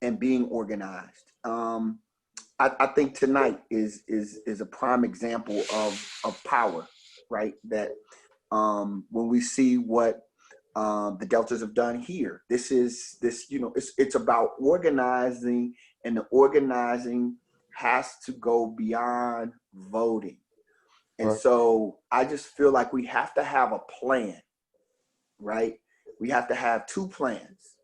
and being organized. I think tonight is a prime example of power, right? That when we see what the Deltas have done here, it's about organizing, and the organizing has to go beyond voting. And so I just feel like we have to have a plan, right? We have to have two plans.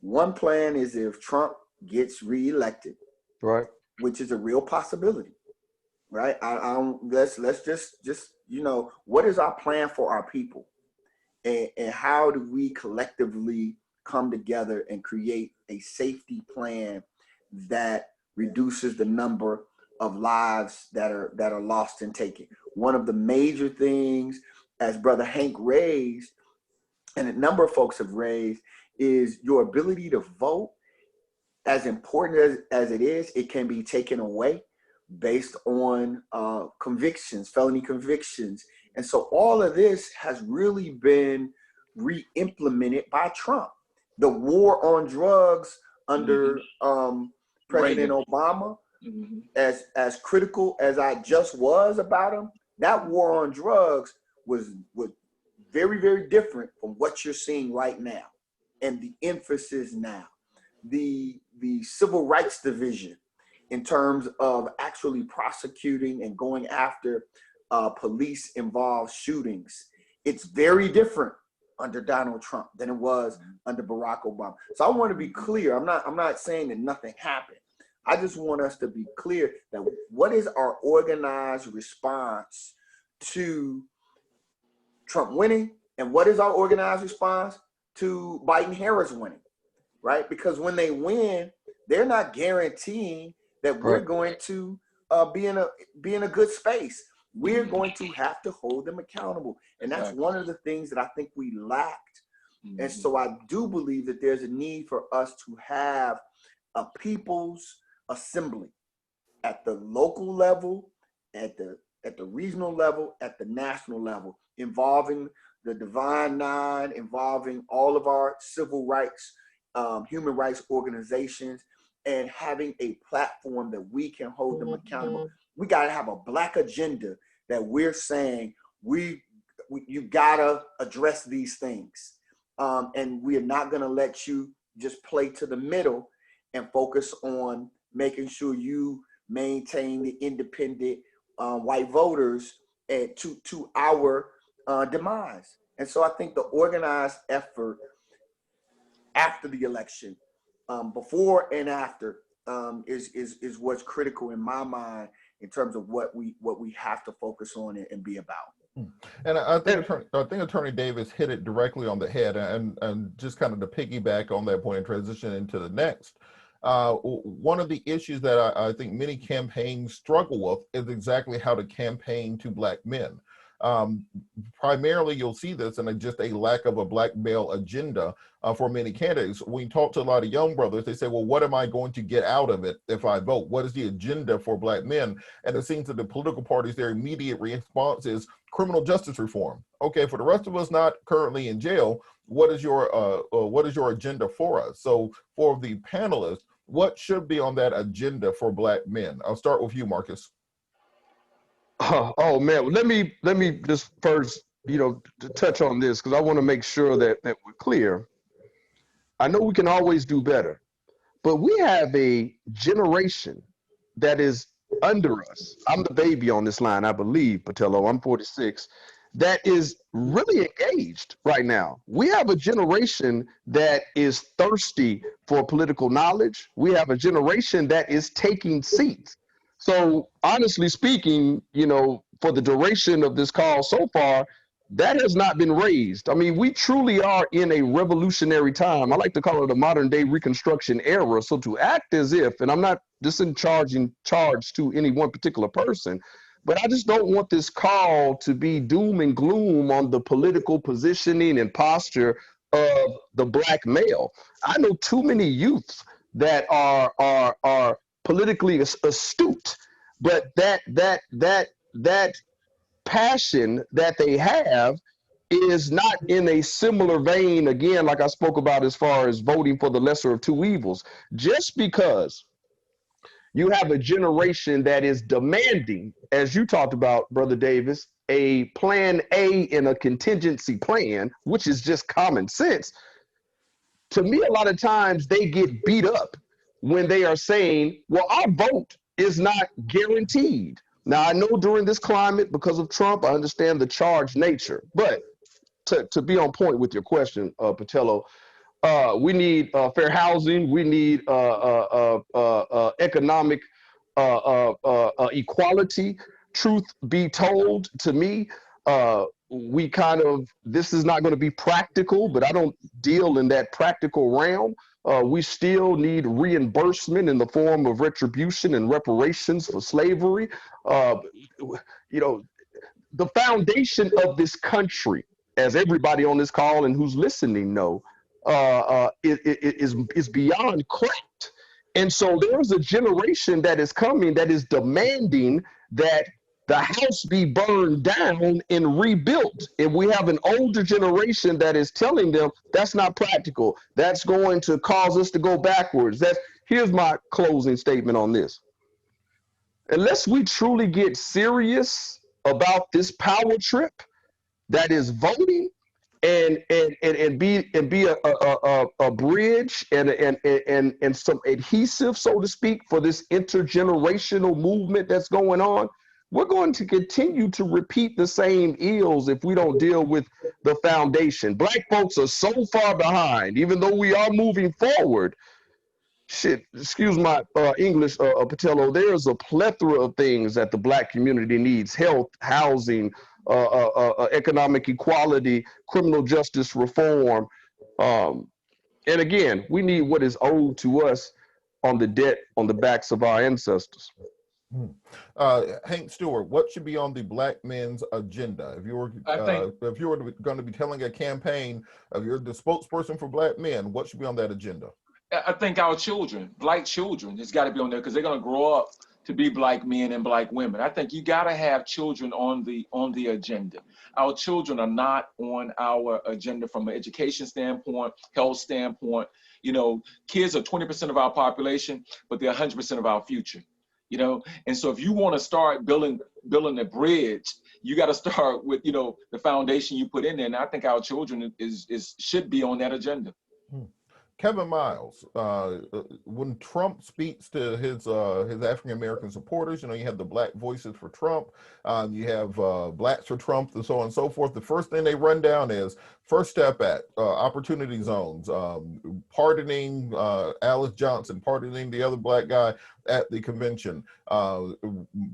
One plan is if Trump gets reelected, right, which is a real possibility, right? Let's just what is our plan for our people, and how do we collectively come together and create a safety plan that reduces the number of lives that are lost and taken. One of the major things, as Brother Hank raised, and a number of folks have raised, is your ability to vote. As important as it is, it can be taken away based on convictions, felony convictions. And so all of this has really been re-implemented by Trump. The war on drugs under President Obama, as critical as I just was about him, that war on drugs was very, very different from what you're seeing right now. And the emphasis now, the Civil Rights Division, in terms of actually prosecuting and going after police-involved shootings, it's very different under Donald Trump than it was under Barack Obama. So I want to be clear. I'm not saying that nothing happened. I just want us to be clear that what is our organized response to Trump winning, and what is our organized response to Biden-Harris winning, right? Because when they win, they're not guaranteeing that we're going to be in a good space. We're going to have to hold them accountable. And that's one of the things that I think we lacked. And so I do believe that there's a need for us to have a people's assembly at the local level, at the regional level, at the national level, involving the Divine Nine, involving all of our civil rights, human rights organizations, and having a platform that we can hold them accountable. We got to have a Black agenda that we're saying you got to address these things. And we are not going to let you just play to the middle and focus on making sure you maintain the independent white voters to our demise. And so I think the organized effort after the election, before and after, is what's critical in my mind in terms of what we have to focus on and be about. And I think Attorney Davis hit it directly on the head, and just kind of to piggyback on that point and transition into the next. One of the issues that I think many campaigns struggle with is exactly how to campaign to Black men. Primarily, you'll see this in just a lack of a Black male agenda for many candidates. When you talk to a lot of young brothers, they say, well, what am I going to get out of it if I vote? What is the agenda for Black men? And it seems that the political parties, their immediate response is criminal justice reform. Okay, for the rest of us not currently in jail, what is your agenda for us? So for the panelists, what should be on that agenda for Black men? I'll start with you, Marcus. Oh man, let me just first, to touch on this because I want to make sure that we're clear. I know we can always do better, but we have a generation that is under us. I'm the baby on this line, I believe, Patello. I'm 46. That is really engaged right now. We have a generation that is thirsty for political knowledge. We have a generation that is taking seats. So honestly speaking, for the duration of this call so far, that has not been raised. I mean, we truly are in a revolutionary time. I like to call it a modern day Reconstruction era. So to act as if, and I'm not discharging charge to any one particular person, but I just don't want this call to be doom and gloom on the political positioning and posture of the Black male. I know too many youths that are politically astute, but that passion that they have is not in a similar vein, again, like I spoke about as far as voting for the lesser of two evils. Just because you have a generation that is demanding, as you talked about, Brother Davis, a plan A and a contingency plan, which is just common sense. To me, a lot of times they get beat up when they are saying, well, our vote is not guaranteed. Now, I know during this climate, because of Trump, I understand the charged nature. But to be on point with your question, Patello, we need fair housing. We need economic equality. Truth be told, to me, this is not going to be practical, but I don't deal in that practical realm. We still need reimbursement in the form of retribution and reparations for slavery. The foundation of this country, as everybody on this call and who's listening know, is beyond cracked. And so there's a generation that is coming that is demanding that the house be burned down and rebuilt. And we have an older generation that is telling them that's not practical. That's going to cause us to go backwards. Here's my closing statement on this. Unless we truly get serious about this power trip that is voting and be a bridge and some adhesive, so to speak, for this intergenerational movement that's going on, we're going to continue to repeat the same ills if we don't deal with the foundation. Black folks are so far behind, even though we are moving forward. Excuse my English, Patello. There's a plethora of things that the Black community needs: health, housing, economic equality, criminal justice reform. And again, we need what is owed to us on the debt on the backs of our ancestors. Hank Stewart, what should be on the Black men's agenda? If you were going to be telling a campaign, if you're the spokesperson for Black men, what should be on that agenda? I think our children, Black children, it's got to be on there because they're going to grow up to be Black men and Black women. I think you got to have children on the agenda. Our children are not on our agenda from an education standpoint, health standpoint. Kids are 20% of our population, but they're 100% of our future. And so if you want to start building a bridge, you got to start with the foundation you put in there. And I think our children should be on that agenda. Kevin Miles, when Trump speaks to his African-American supporters, you have the Black Voices for Trump, you have Blacks for Trump, and so on and so forth. The first thing they run down is First Step Act, opportunity zones, pardoning Alice Johnson, pardoning the other Black guy at the convention,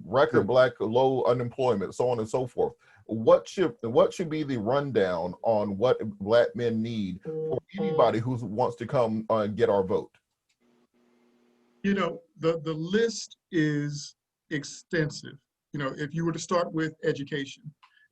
record Black low unemployment, so on and so forth. What should be the rundown on what Black men need for anybody who wants to come and get our vote? The list is extensive. If you were to start with education,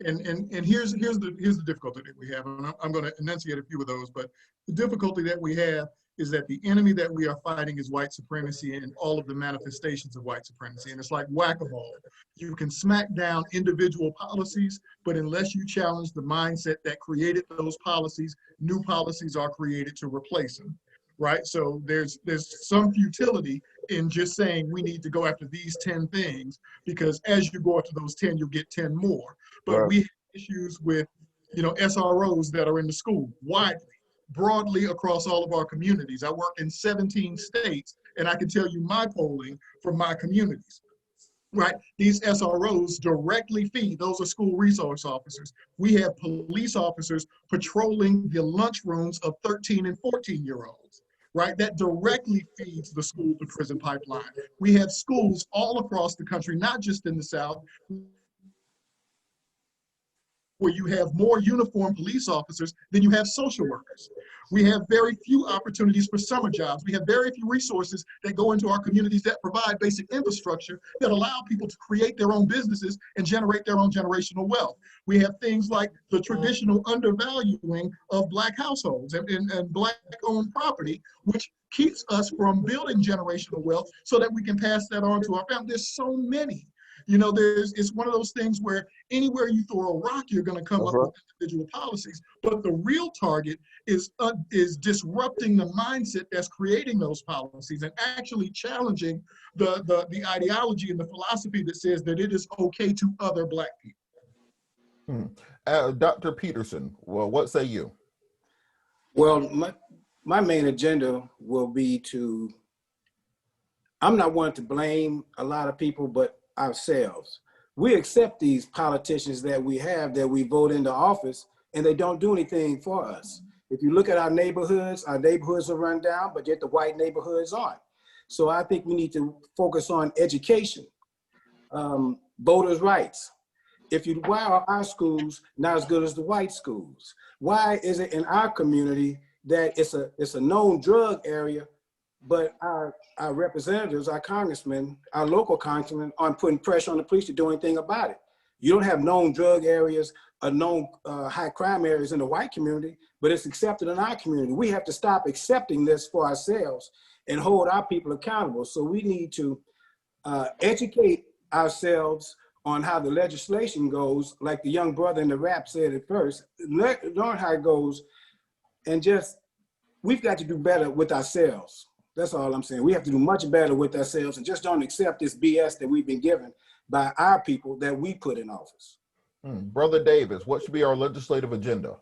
and here's the difficulty that we have, and I'm going to enunciate a few of those. But the difficulty that we have is that the enemy that we are fighting is white supremacy and all of the manifestations of white supremacy. And it's like whack-a-mole. You can smack down individual policies, but unless you challenge the mindset that created those policies, new policies are created to replace them, right? So there's some futility in just saying we need to go after these 10 things, because as you go after those 10, you'll get 10 more. But Right. we have issues with, SROs that are in the school widely, broadly across all of our communities. I work in 17 states, and I can tell you my polling from my communities. Right, these SROs directly feed, those are school resource officers. We have police officers patrolling the lunchrooms of 13 and 14-year-olds, right? That directly feeds the school to prison pipeline. We have schools all across the country, not just in the South, where you have more uniformed police officers than you have social workers. We have very few opportunities for summer jobs. We have very few resources that go into our communities that provide basic infrastructure that allow people to create their own businesses and generate their own generational wealth. We have things like the traditional undervaluing of Black households and Black-owned property, which keeps us from building generational wealth so that we can pass that on to our family. There's so many. It's one of those things where anywhere you throw a rock, you're going to come up with individual policies. But the real target is disrupting the mindset that's creating those policies and actually challenging the ideology and the philosophy that says that it is okay to other Black people. Dr. Peterson, well, what say you? Well, my main agenda will be I'm not one to blame a lot of people, but ourselves. We accept these politicians that we vote into office, and they don't do anything for us. If you look at our neighborhoods are run down, but yet the white neighborhoods aren't. So I think we need to focus on education, voters' rights. Why are our schools not as good as the white schools? Why is it in our community that it's a known drug area, but our representatives, our congressmen, our local congressmen aren't putting pressure on the police to do anything about it? You don't have known drug areas or known high crime areas in the white community, but it's accepted in our community. We have to stop accepting this for ourselves and hold our people accountable. So we need to educate ourselves on how the legislation goes, like the young brother in the rap said at first, learn how it goes, and we've got to do better with ourselves. That's all I'm saying. We have to do much better with ourselves and just don't accept this BS that we've been given by our people that we put in office. Brother Davis, what should be our legislative agenda?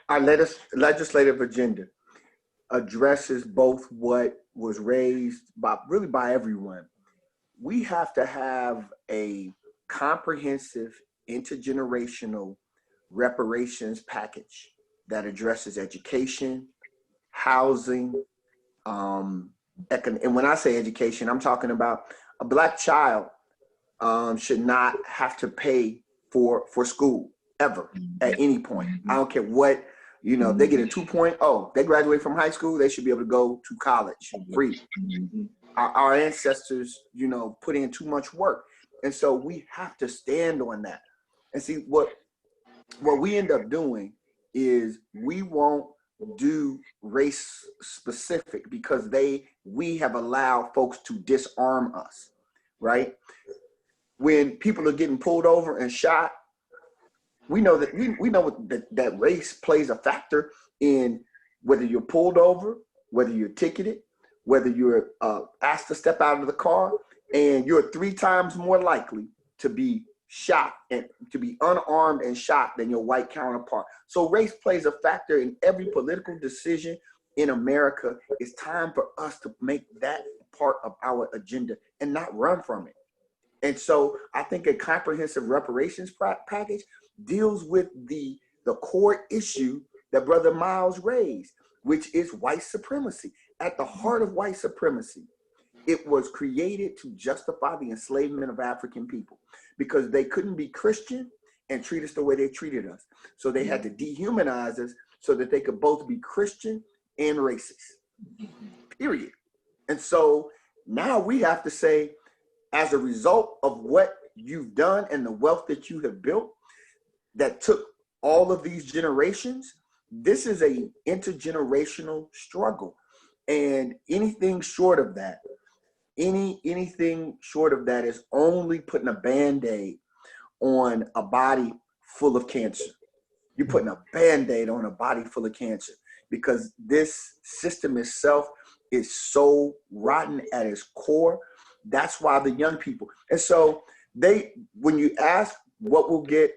Our legislative agenda addresses both what was raised by everyone. We have to have a comprehensive intergenerational reparations package that addresses education, housing, and when I say education, I'm talking about a Black child should not have to pay for school ever at any point. I don't care what, they get a 2.0, they graduate from high school, they should be able to go to college free. Our ancestors, put in too much work. And so we have to stand on that. And see, what we end up doing is we won't do race specific because we have allowed folks to disarm us, right? When people are getting pulled over and shot, we know that that race plays a factor in whether you're pulled over, whether you're ticketed, whether you're asked to step out of the car, and you're 3 times more likely to be shot and to be unarmed and shot than your white counterpart. So race plays a factor in every political decision in America. It's time for us to make that part of our agenda and not run from it. And so I think a comprehensive reparations package deals with the core issue that Brother Miles raised, which is white supremacy. At the heart of white supremacy, it was created to justify the enslavement of African people because they couldn't be Christian and treat us the way they treated us. So they had to dehumanize us so that they could both be Christian and racist, period. And so now we have to say, as a result of what you've done and the wealth that you have built that took all of these generations, this is a intergenerational struggle. And anything short of that, anything short of that is only putting a Band-Aid on a body full of cancer. You're putting a Band-Aid on a body full of cancer. because this system itself is so rotten at its core. That's why the young people, and so when you ask what will get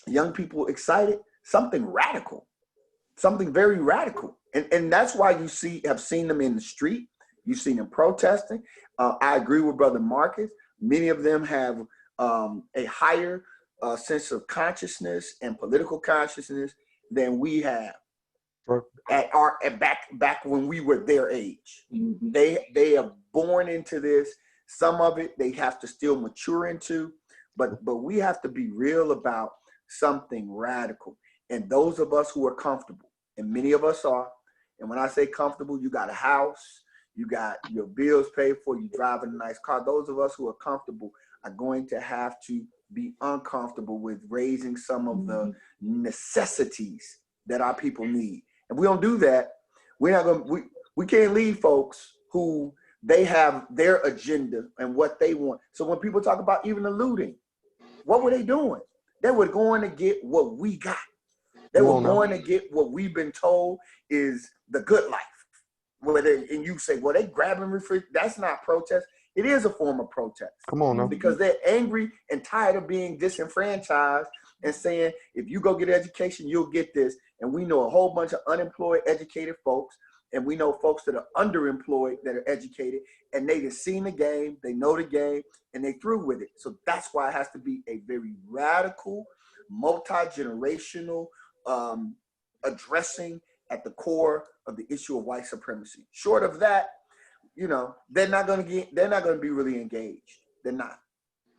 young people excited, something radical, something very radical. And that's why you have seen them in the street. You've seen them protesting. I agree with Brother Marcus. Many of them have a higher sense of consciousness and political consciousness than we have back when we were their age. Mm-hmm. They are born into this. Some of it they have to still mature into, but we have to be real about something radical. And those of us who are comfortable, and many of us are, and when I say comfortable, you got a house, you got your bills paid for, you drive in a nice car. Those of us who are comfortable are going to have to be uncomfortable with raising some of the necessities that our people need. If we don't do that, we can't lead folks who they have their agenda and what they want. So when people talk about even the looting, what were they doing? They were going to get what we got. They were going to get what we've been told is the good life. And you say, well, they grabbing refrigerators. That's not protest. It is a form of protest. Come on now. Because they're angry and tired of being disenfranchised and saying, if you go get education, you'll get this. And we know a whole bunch of unemployed, educated folks. And we know folks that are underemployed that are educated. And they have seen the game, they know the game, and they through with it. So that's why it has to be a very radical, multi-generational addressing at the core of the issue of white supremacy. Short of that, they're not going to be really engaged. They're not.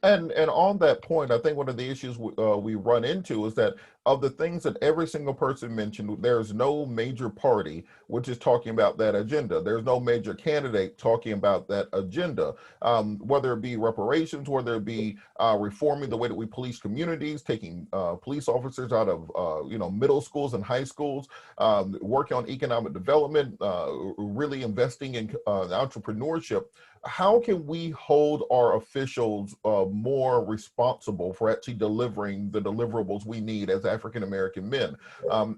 And on that point, I think one of the issues we run into is that of the things that every single person mentioned, there's no major party which is talking about that agenda. There's no major candidate talking about that agenda, whether it be reparations, whether it be reforming the way that we police communities, taking police officers out of middle schools and high schools, working on economic development, really investing in entrepreneurship. How can we hold our officials more responsible for actually delivering the deliverables we need as African American men?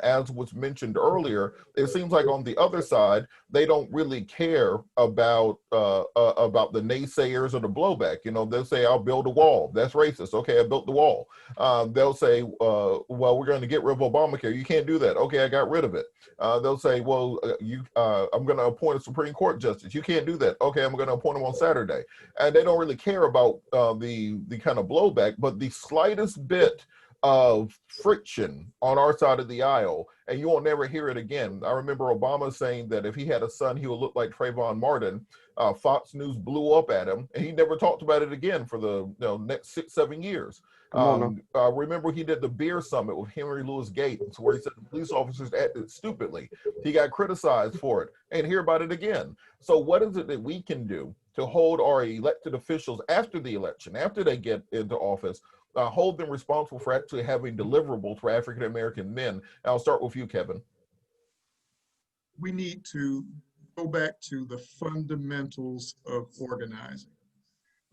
As was mentioned earlier, it seems like on the other side, they don't really care about the naysayers or the blowback. They'll say, "I'll build a wall." That's racist. Okay, I built the wall. They'll say, "Well, we're going to get rid of Obamacare." You can't do that. Okay, I got rid of it. They'll say, "Well, I'm going to appoint a Supreme Court justice." You can't do that. Okay, I'm going to appoint him on Saturday. And they don't really care about the kind of blowback, but the slightest bit of friction on our side of the aisle, and you won't never hear it again. I remember Obama saying that if he had a son, he would look like Trayvon Martin. Fox News blew up at him, and he never talked about it again for the next 6-7 years. Remember he did the beer summit with Henry Louis Gates, where he said the police officers acted stupidly. He got criticized for it, and hear about it again. So what is it that we can do to hold our elected officials after the election, after they get into office, hold them responsible for actually having deliverables for African American men? And I'll start with you, Kevin. We need to go back to the fundamentals of organizing.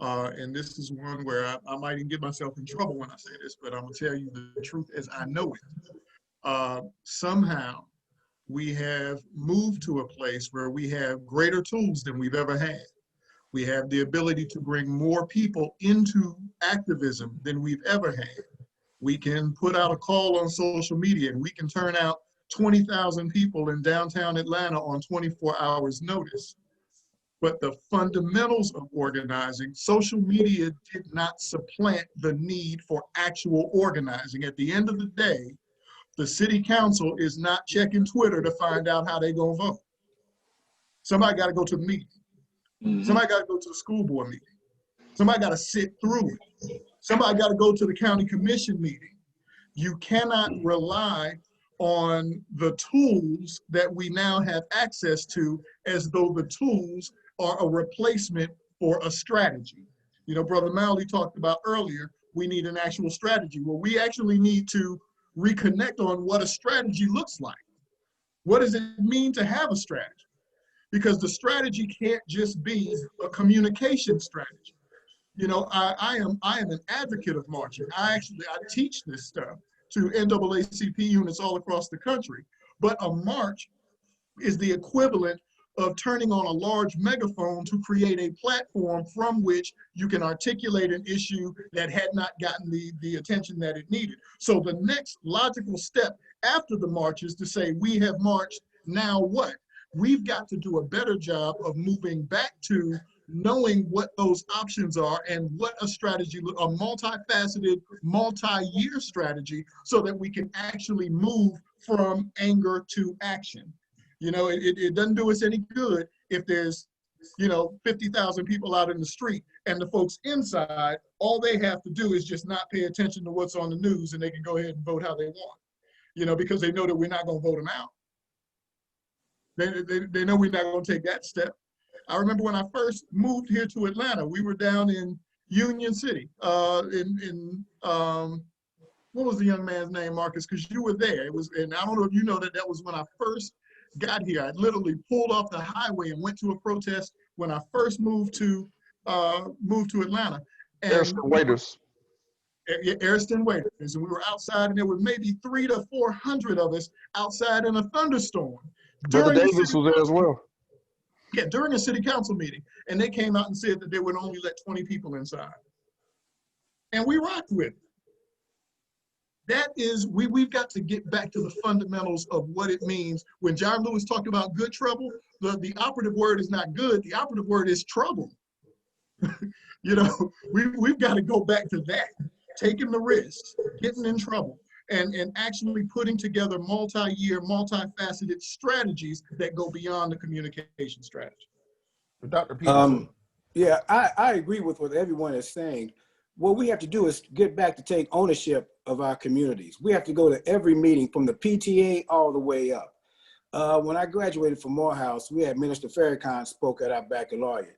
And this is one where I might even get myself in trouble when I say this, but I'm gonna tell you the truth as I know it. Somehow we have moved to a place where we have greater tools than we've ever had. We have the ability to bring more people into activism than we've ever had. We can put out a call on social media and we can turn out 20,000 people in downtown Atlanta on 24 hours notice. But the fundamentals of organizing, social media did not supplant the need for actual organizing. At the end of the day, the city council is not checking Twitter to find out how they're gonna vote. Somebody gotta go to the meeting. Somebody gotta go to the school board meeting. Somebody gotta sit through it. Somebody gotta go to the county commission meeting. You cannot rely on the tools that we now have access to as though the tools are a replacement for a strategy. Brother Mowley talked about earlier, we need an actual strategy. Well, we actually need to reconnect on what a strategy looks like. What does it mean to have a strategy? Because the strategy can't just be a communication strategy. I am an advocate of marching. I teach this stuff to NAACP units all across the country. But a march is the equivalent of turning on a large megaphone to create a platform from which you can articulate an issue that had not gotten the attention that it needed. So the next logical step after the march is to say, we have marched, now what? We've got to do a better job of moving back to knowing what those options are and what a strategy, a multifaceted, multi-year strategy, so that we can actually move from anger to action. You know, it doesn't do us any good if there's, 50,000 people out in the street and the folks inside, all they have to do is just not pay attention to what's on the news, and they can go ahead and vote how they want, because they know that we're not going to vote them out. They know we're not going to take that step. I remember when I first moved here to Atlanta, we were down in Union City, what was the young man's name, Marcus? Because you were there. It was, and I don't know if you know that was when I first got here. I literally pulled off the highway and went to a protest when I first moved to Atlanta. And Ariston Waiters. Ariston Waiters, and we were outside, and there were maybe 300 to 400 of us outside in a thunderstorm. Brother Davis was there as well. Yeah, during a city council meeting, and they came out and said that they would only let 20 people inside, and we rocked with it. That is, we've got to get back to the fundamentals of what it means. When John Lewis talked about good trouble, the operative word is not good, the operative word is trouble. We've got to go back to that, taking the risks, getting in trouble, and actually putting together multi-year, multifaceted strategies that go beyond the communication strategy. Dr. Peterson. Yeah, I agree with what everyone is saying. What we have to do is get back to take ownership of our communities. We have to go to every meeting from the PTA all the way up. When I graduated from Morehouse, we had Minister Farrakhan spoke at our baccalaureate.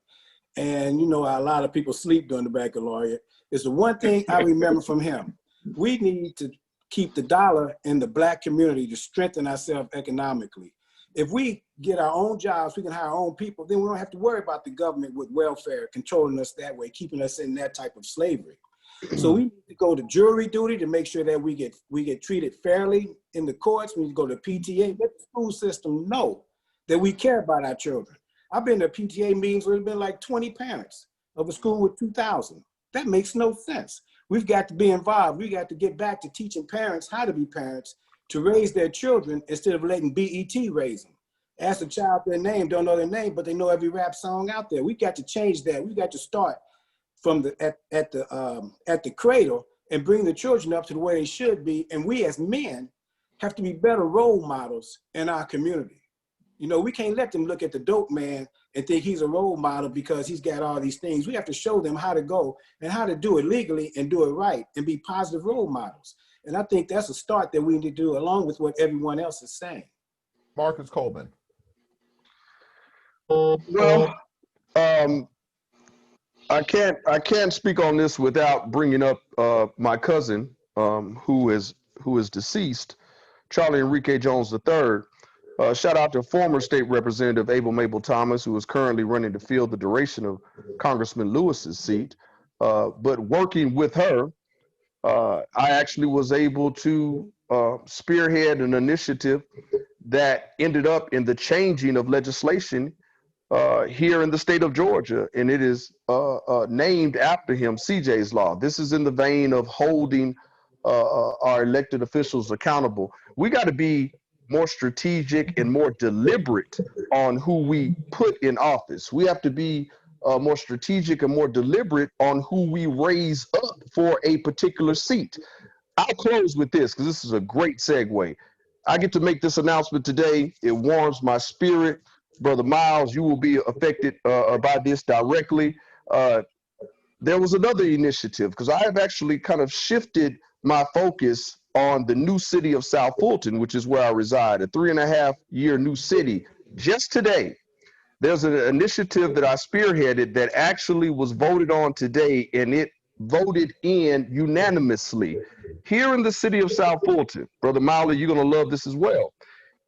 And a lot of people sleep during the baccalaureate. It's the one thing I remember from him. We need to keep the dollar in the Black community to strengthen ourselves economically. If we get our own jobs, we can hire our own people, then we don't have to worry about the government with welfare controlling us that way, keeping us in that type of slavery. So we need to go to jury duty to make sure that we get treated fairly in the courts. We need to go to PTA, let the school system know that we care about our children. I've been to PTA meetings where there's been like 20 parents of a school with 2,000. That makes no sense. We've got to be involved. We got to get back to teaching parents how to be parents, to raise their children instead of letting BET raise them. Ask a child their name, don't know their name, but they know every rap song out there. We got to change that. We got to start from at the cradle and bring the children up to the way they should be. And we as men have to be better role models in our community. We can't let them look at the dope man and think he's a role model because he's got all these things. We have to show them how to go and how to do it legally and do it right and be positive role models. And I think that's a start that we need to do along with what everyone else is saying. Marcus Coleman. Well, I can't speak on this without bringing up my cousin, who is deceased, Charlie Enrique Jones III. Shout out to former state representative Abel Mabel Thomas, who is currently running to fill the duration of Congressman Lewis's seat. But working with her, I actually was able to spearhead an initiative that ended up in the changing of legislation here in the state of Georgia, and it is named after him, CJ's Law. This is in the vein of holding our elected officials accountable. We got to be more strategic and more deliberate on who we put in office. We have to be more strategic and more deliberate on who we raise up for a particular seat. I'll close with this because this is a great segue. I get to make this announcement today. It warms my spirit. Brother Miles, you will be affected by this directly. There was another initiative because I have actually kind of shifted my focus on the new city of South Fulton, which is where I reside, a 3.5-year new city. Just today, there's an initiative that I spearheaded that actually was voted on today, and it voted in unanimously. Here in the city of South Fulton, Brother Miley, you're going to love this as well.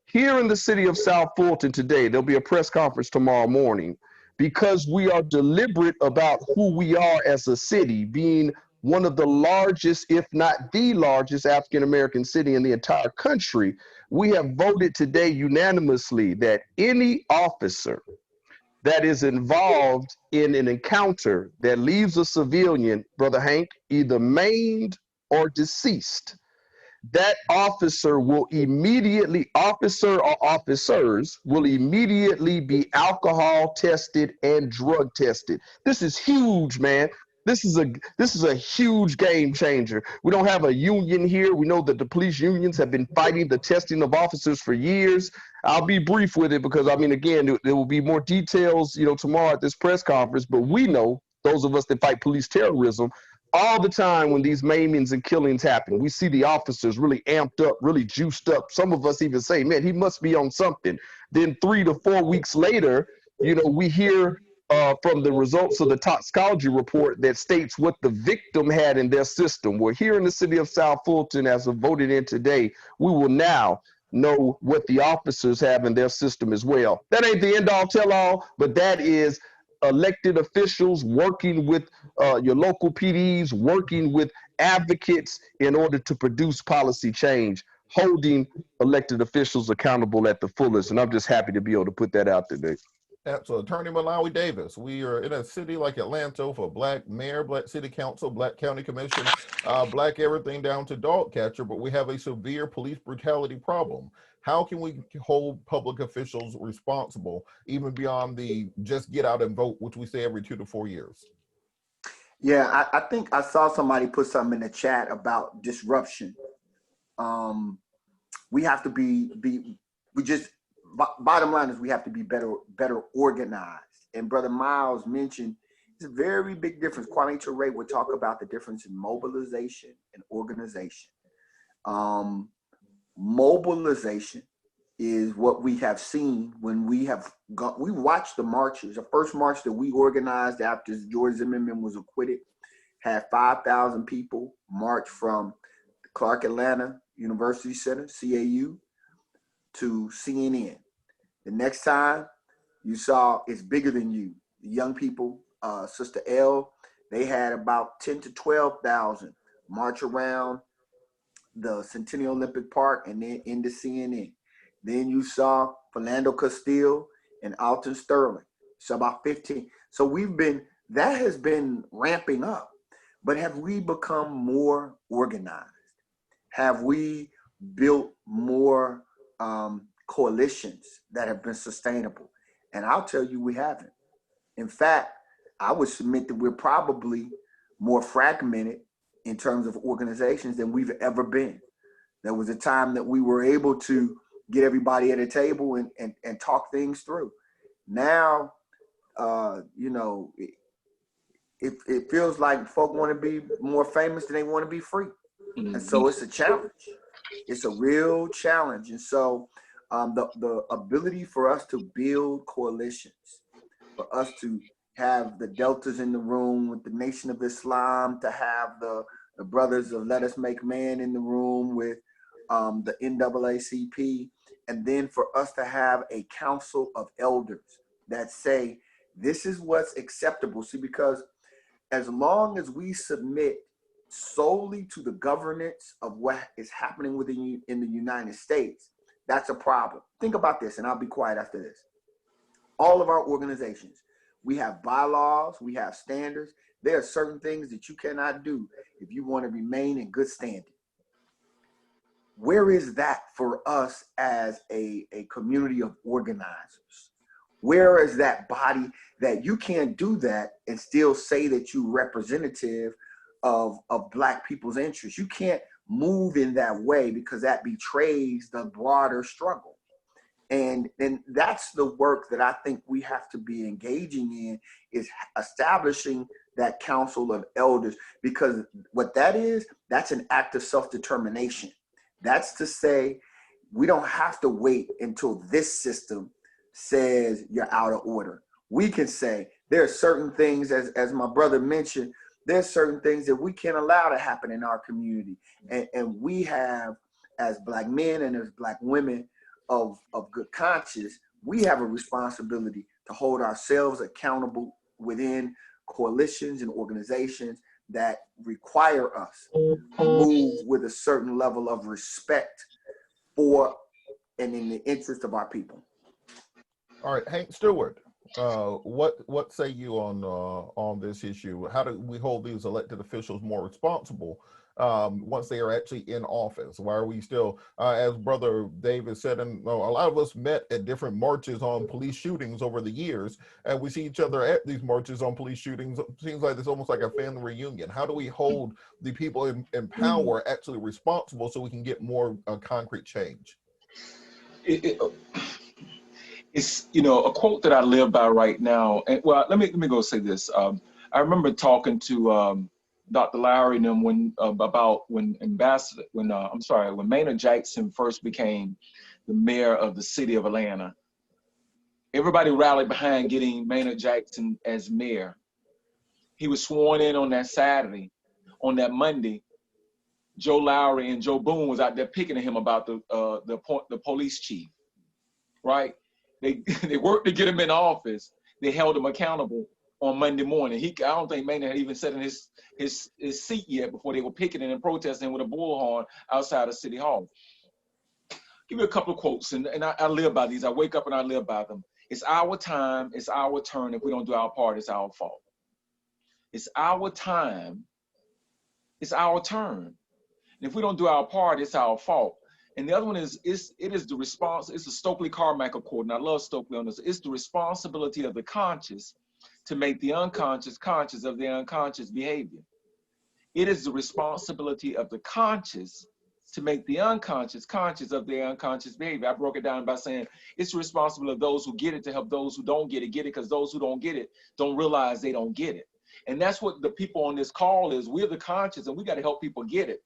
Here in the city of South Fulton today, there'll be a press conference tomorrow morning because we are deliberate about who we are as a city, being one of the largest, if not the largest, African-American city in the entire country, we have voted today unanimously that any officer that is involved in an encounter that leaves a civilian, Brother Hank, either maimed or deceased, that officer will immediately, officer or officers will immediately be alcohol tested and drug tested. This is huge, man. This is a huge game changer. We don't have a union here. We know that the police unions have been fighting the testing of officers for years. I'll be brief with it because, I mean, again, there will be more details, tomorrow at this press conference, but we know, those of us that fight police terrorism, all the time when these maimings and killings happen, we see the officers really amped up, really juiced up. Some of us even say, man, he must be on something. Then 3 to 4 weeks later, we hear from the results of the toxicology report that states what the victim had in their system. Well, here in the city of South Fulton, as of voted in today, we will now know what the officers have in their system as well. That ain't the end all tell all, but that is elected officials working with your local PDs, working with advocates in order to produce policy change, holding elected officials accountable at the fullest. And I'm just happy to be able to put that out today. So Attorney Malawi Davis, we are in a city like Atlanta for Black mayor, Black city council, Black county commission, Black everything down to dog catcher, but we have a severe police brutality problem. How can we hold public officials responsible, even beyond the just get out and vote, which we say every 2 to 4 years? Yeah, I think I saw somebody put something in the chat about disruption. We have to bottom line is we have to be better organized. And Brother Miles mentioned it's a very big difference. Kwame Ture would talk about the difference in mobilization and organization. Mobilization is what we have seen when we watched the marches. The first march that we organized after George Zimmerman was acquitted had 5,000 people march from Clark Atlanta University Center, CAU, to CNN. The next time you saw It's Bigger Than You, the young people, Sister L, they had about 10 to 12,000 march around the Centennial Olympic Park and then into CNN. Then you saw Philando Castile and Alton Sterling. So about 15. So that has been ramping up. But have we become more organized? Have we built more coalitions that have been sustainable? And I'll tell you, we haven't. In fact, I would submit that we're probably more fragmented in terms of organizations than we've ever been. There was a time that we were able to get everybody at a table and talk things through. Now, it feels like folk want to be more famous than they want to be free. And so it's a challenge. It's a real challenge. And so the ability for us to build coalitions, for us to have the Deltas in the room with the Nation of Islam, to have the brothers of Let Us Make Man in the room with the NAACP, and then for us to have a council of elders that say, this is what's acceptable. See, because as long as we submit solely to the governance of what is happening in the United States, that's a problem. Think about this, and I'll be quiet after this. All of our organizations, we have bylaws, we have standards. There are certain things that you cannot do if you want to remain in good standing. Where is that for us as a community of organizers? Where is that body that you can't do that and still say that you're representative of Black people's interests? You can't move in that way because that betrays the broader struggle. And that's the work that I think we have to be engaging in, is establishing that council of elders, because what that is, that's an act of self-determination. That's to say, we don't have to wait until this system says you're out of order. We can say there are certain things, as my brother mentioned, there's certain things that we can't allow to happen in our community. And we have, as Black men and as Black women of good conscience, we have a responsibility to hold ourselves accountable within coalitions and organizations that require us to move with a certain level of respect for and in the interest of our people. All right, Hank Stewart, what say you on this issue? How do we hold these elected officials more responsible once they are actually in office? Why are we still, as Brother David said, and a lot of us met at different marches on police shootings over the years, and we see each other at these marches on police shootings. It seems like it's almost like a family reunion. How do we hold the people in power actually responsible so we can get more concrete change? It's, you know, a quote that I live by right now. And well, let me go say this. I remember talking to Dr. Lowry and them when about when Maynard Jackson first became the mayor of the city of Atlanta. Everybody rallied behind getting Maynard Jackson as mayor. He was sworn in on that Saturday. On that Monday, Joe Lowry and Joe Boone was out there picking at him about the police chief, right? They worked to get him in office. They held him accountable on Monday morning. I don't think Maynard had even sat in his seat yet before they were picketing and protesting with a bullhorn outside of City Hall. Give you a couple of quotes, and I live by these. I wake up and I live by them. It's our time, it's our turn. If we don't do our part, it's our fault. It's our time, it's our turn. And if we don't do our part, it's our fault. And the other one is, it is the response, it's a Stokely Carmichael quote, and I love Stokely on this. It's the responsibility of the conscious to make the unconscious conscious of their unconscious behavior. It is the responsibility of the conscious to make the unconscious conscious of their unconscious behavior. I broke it down by saying it's the responsibility of those who get it to help those who don't get it, because those who don't get it don't realize they don't get it. And that's what the people on this call is. We're the conscious, and we got to help people get it.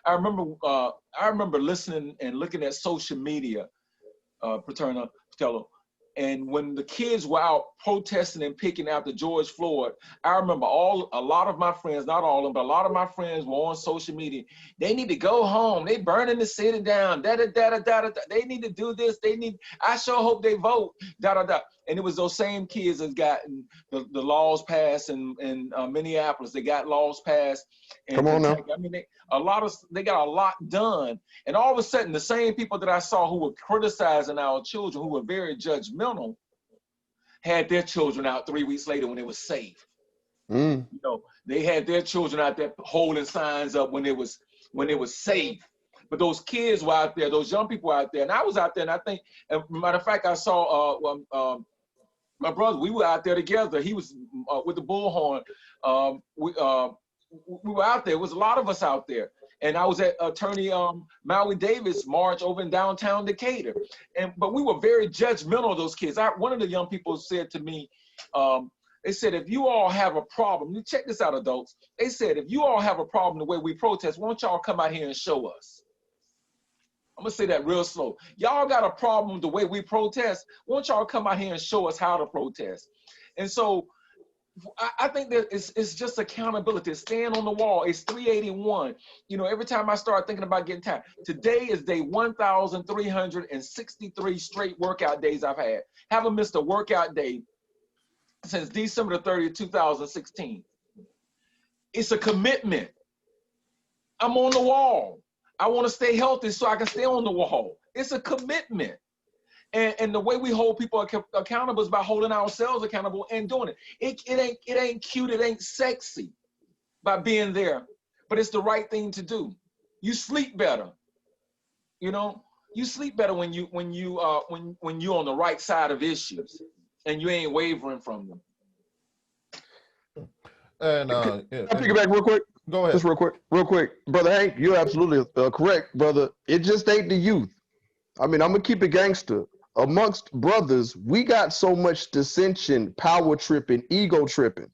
I remember listening and looking at social media, Paterno, and when the kids were out protesting and picking after George Floyd, I remember a lot of my friends, not all of them, but a lot of my friends were on social media. They need to go home. They burning the city down. They need to do this. I sure hope they vote. And it was those same kids that gotten the laws passed in Minneapolis. They got laws passed. Come on now. I mean, they got a lot done. And all of a sudden, the same people that I saw who were criticizing our children, who were very judgmental, had their children out 3 weeks later when it was safe. You know, they had their children out there holding signs up when it was safe. But those kids were out there, those young people were out there, and I was out there, and I think, matter of fact, I saw my brother. We were out there together. He was with the bullhorn. We were out there. It was a lot of us out there. And I was at Attorney Maui Davis' march over in downtown Decatur. But we were very judgmental of those kids. One of the young people said to me, they said, if you all have a problem, you check this out, adults. They said, if you all have a problem the way we protest, why don't y'all come out here and show us? I'm gonna say that real slow. Y'all got a problem with the way we protest, why don't y'all come out here and show us how to protest? And so I think that it's just accountability. Stand on the wall. It's 381. You know, every time I start thinking about getting tired, today is day 1,363 straight workout days I've had. Haven't missed a workout day since December the 30th, 2016. It's a commitment. I'm on the wall. I want to stay healthy so I can stay on the wall. It's a commitment. And the way we hold people accountable is by holding ourselves accountable and doing it. It ain't cute, it ain't sexy by being there, but it's the right thing to do. You sleep better, you know. You sleep better when you're on the right side of issues and you ain't wavering from them. And Can I piggyback real quick? Go ahead. Just real quick, brother Hank. You're absolutely correct, brother. It just ain't the youth. I mean, I'm gonna keep it gangster. Amongst brothers, we got so much dissension, power tripping, ego tripping.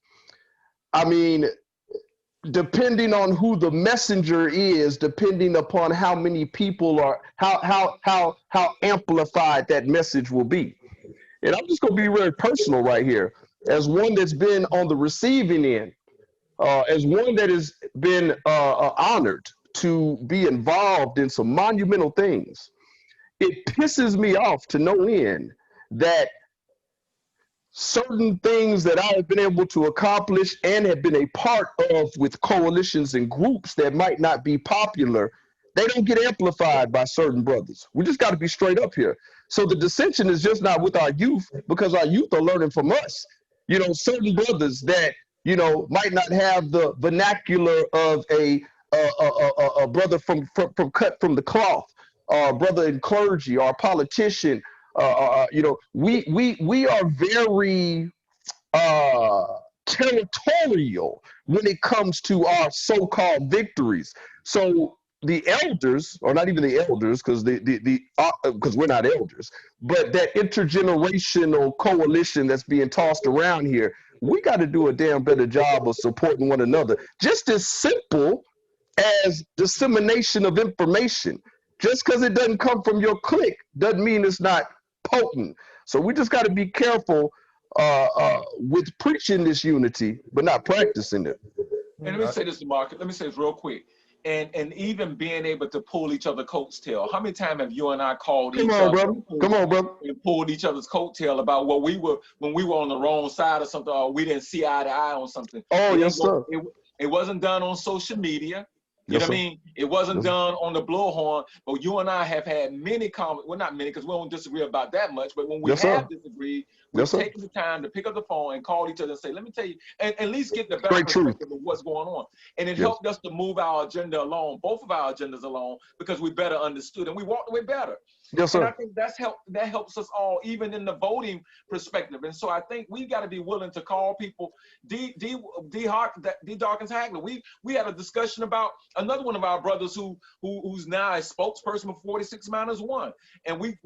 I mean, depending on who the messenger is, depending upon how many people are, how amplified that message will be. And I'm just gonna be very personal right here, as one that's been on the receiving end, as one that has been honored to be involved in some monumental things. It pisses me off to no end that certain things that I have been able to accomplish and have been a part of with coalitions and groups that might not be popular, they don't get amplified by certain brothers. We just got to be straight up here. So the dissension is just not with our youth, because our youth are learning from us. You know, certain brothers that, you know, might not have the vernacular of a brother from cut from the cloth, or a brother in clergy, or a politician. You know, we are very uh, territorial when it comes to our so-called victories. So the elders, or not even the elders, because because we're not elders, but that intergenerational coalition that's being tossed around here, we got to do a damn better job of supporting one another. Just as simple as dissemination of information. Just because it doesn't come from your clique doesn't mean it's not potent. So we just got to be careful with preaching this unity, but not practicing it. And let me say this to Mark. Let me say this real quick. And even being able to pull each other's coattail. How many times have you and I called each other? Come on, brother. And pulled each other's coattail about what we were when we were on the wrong side of something, or we didn't see eye to eye on something. Oh, yes, sir. It wasn't done on social media. You Yes, know what I sir. mean? It wasn't Yes, sir. done on the blowhorn, but you and I have had many comments. Well, not many, because we don't disagree about that much. But when we Yes, sir. have disagreed, we've Yes, sir. taken the time to pick up the phone and call each other and say, "Let me tell you," and at least get the better Straight truth. perspective of what's going on. And it Yes. helped us to move our agenda along, both of our agendas along, because we better understood and we walked away better. Yes, And I sir. think that helps us all, even in the voting perspective. And so I think we got to be willing to call people. D. Dawkins Hagler. We had a discussion about another one of our brothers who's now a spokesperson for 46 Minus One. And we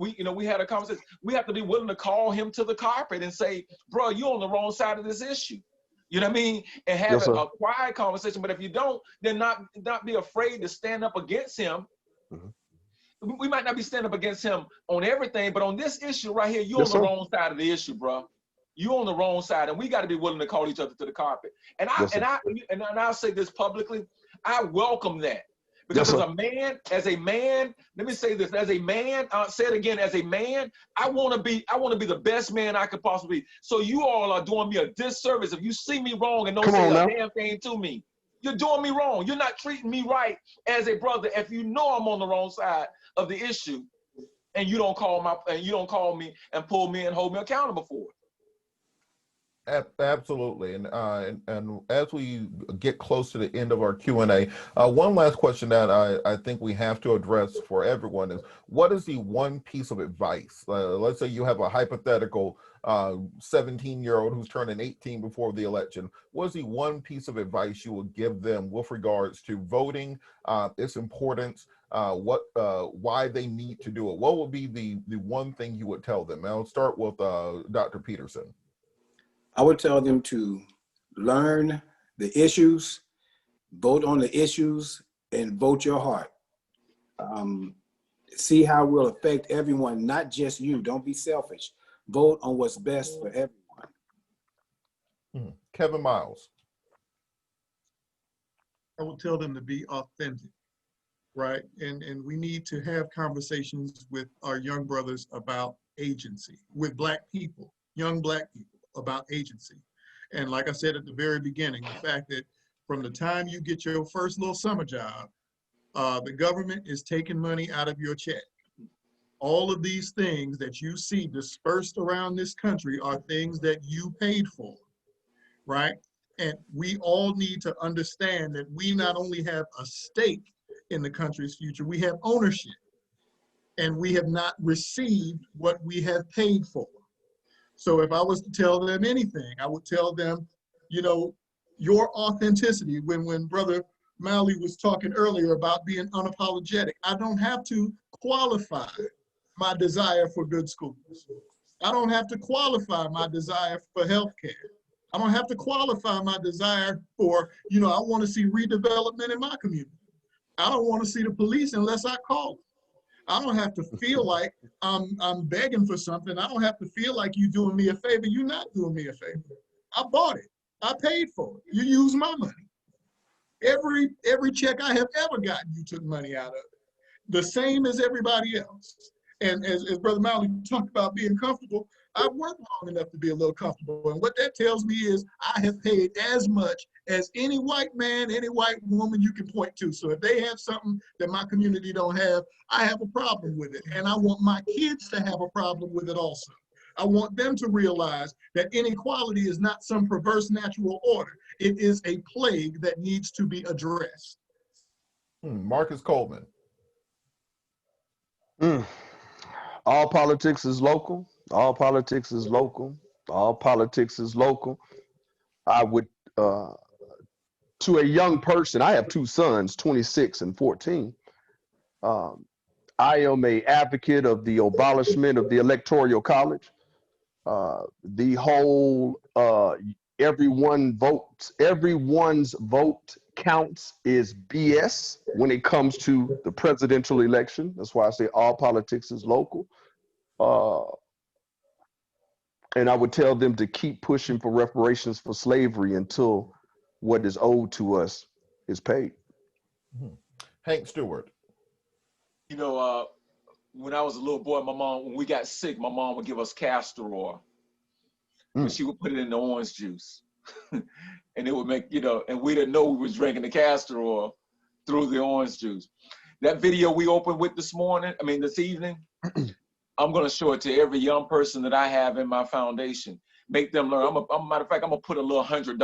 had a conversation. We have to be willing to call him to the carpet and say, "Bro, you're on the wrong side of this issue." You know what I mean? And have Yes, sir. a quiet conversation. But if you don't, then not be afraid to stand up against him. We might not be standing up against him on everything, but on this issue right here, you're Yes, on the sir. wrong side of the issue, bro. You're on the wrong side, and we got to be willing to call each other to the carpet. And Yes, sir. I'll say this publicly: I welcome that, because Yes, as sir. a man, let me say this: as a man, I'll say it again: as a man, I want to be the best man I could possibly be. So you all are doing me a disservice if you see me wrong and don't Come say on a now. damn thing to me. You're doing me wrong. You're not treating me right as a brother if you know I'm on the wrong side of the issue, and you don't call me and pull me and hold me accountable for it. Absolutely, and as we get close to the end of our Q&A, one last question that I think we have to address for everyone is: what is the one piece of advice? Let's say you have a hypothetical 17-year-old who's turning 18 before the election. What is the one piece of advice you would give them with regards to voting, its importance, why they need to do it? What would be the one thing you would tell them? I'll start with Dr. Peterson. I would tell them to learn the issues, vote on the issues, and vote your heart. See how it will affect everyone, not just you. Don't be selfish. Vote on what's best for everyone. Kevin Miles. I will tell them to be authentic, right? And we need to have conversations with our young brothers about agency, with Black people, young Black people, about agency. And like I said at the very beginning, the fact that from the time you get your first little summer job, the government is taking money out of your check. All of these things that you see dispersed around this country are things that you paid for, right? And we all need to understand that we not only have a stake in the country's future, we have ownership. And we have not received what we have paid for. So if I was to tell them anything, I would tell them, you know, your authenticity. When Brother Mally was talking earlier about being unapologetic, I don't have to qualify my desire for good schools. I don't have to qualify my desire for health care. I don't have to qualify my desire for, you know, I want to see redevelopment in my community. I don't want to see the police unless I call them. I don't have to feel like I'm begging for something. I don't have to feel like you're doing me a favor. You're not doing me a favor. I bought it. I paid for it. You use my money. Every check I have ever gotten, you took money out of it. The same as everybody else. And as Brother Malley talked about being comfortable, I've worked long enough to be a little comfortable. And what that tells me is I have paid as much as any white man, any white woman you can point to. So if they have something that my community don't have, I have a problem with it. And I want my kids to have a problem with it also. I want them to realize that inequality is not some perverse natural order. It is a plague that needs to be addressed. Marcus Coleman. All politics is local. All politics is local. All politics is local. I would, to a young person, I have two sons, 26 and 14. I am a advocate of the abolishment of the Electoral College. The whole everyone's vote counts is BS when it comes to the presidential election. That's why I say all politics is local. And I would tell them to keep pushing for reparations for slavery until what is owed to us is paid. Hank Stewart. You know, when I was a little boy, my mom, when we got sick, my mom would give us castor oil. But she would put it in the orange juice. And it would make, you know, and we didn't know we was drinking the castor oil through the orange juice. That video we opened with this evening, I'm going to show it to every young person that I have in my foundation. Make them learn. Matter of fact, I'm going to put a little $100. I'm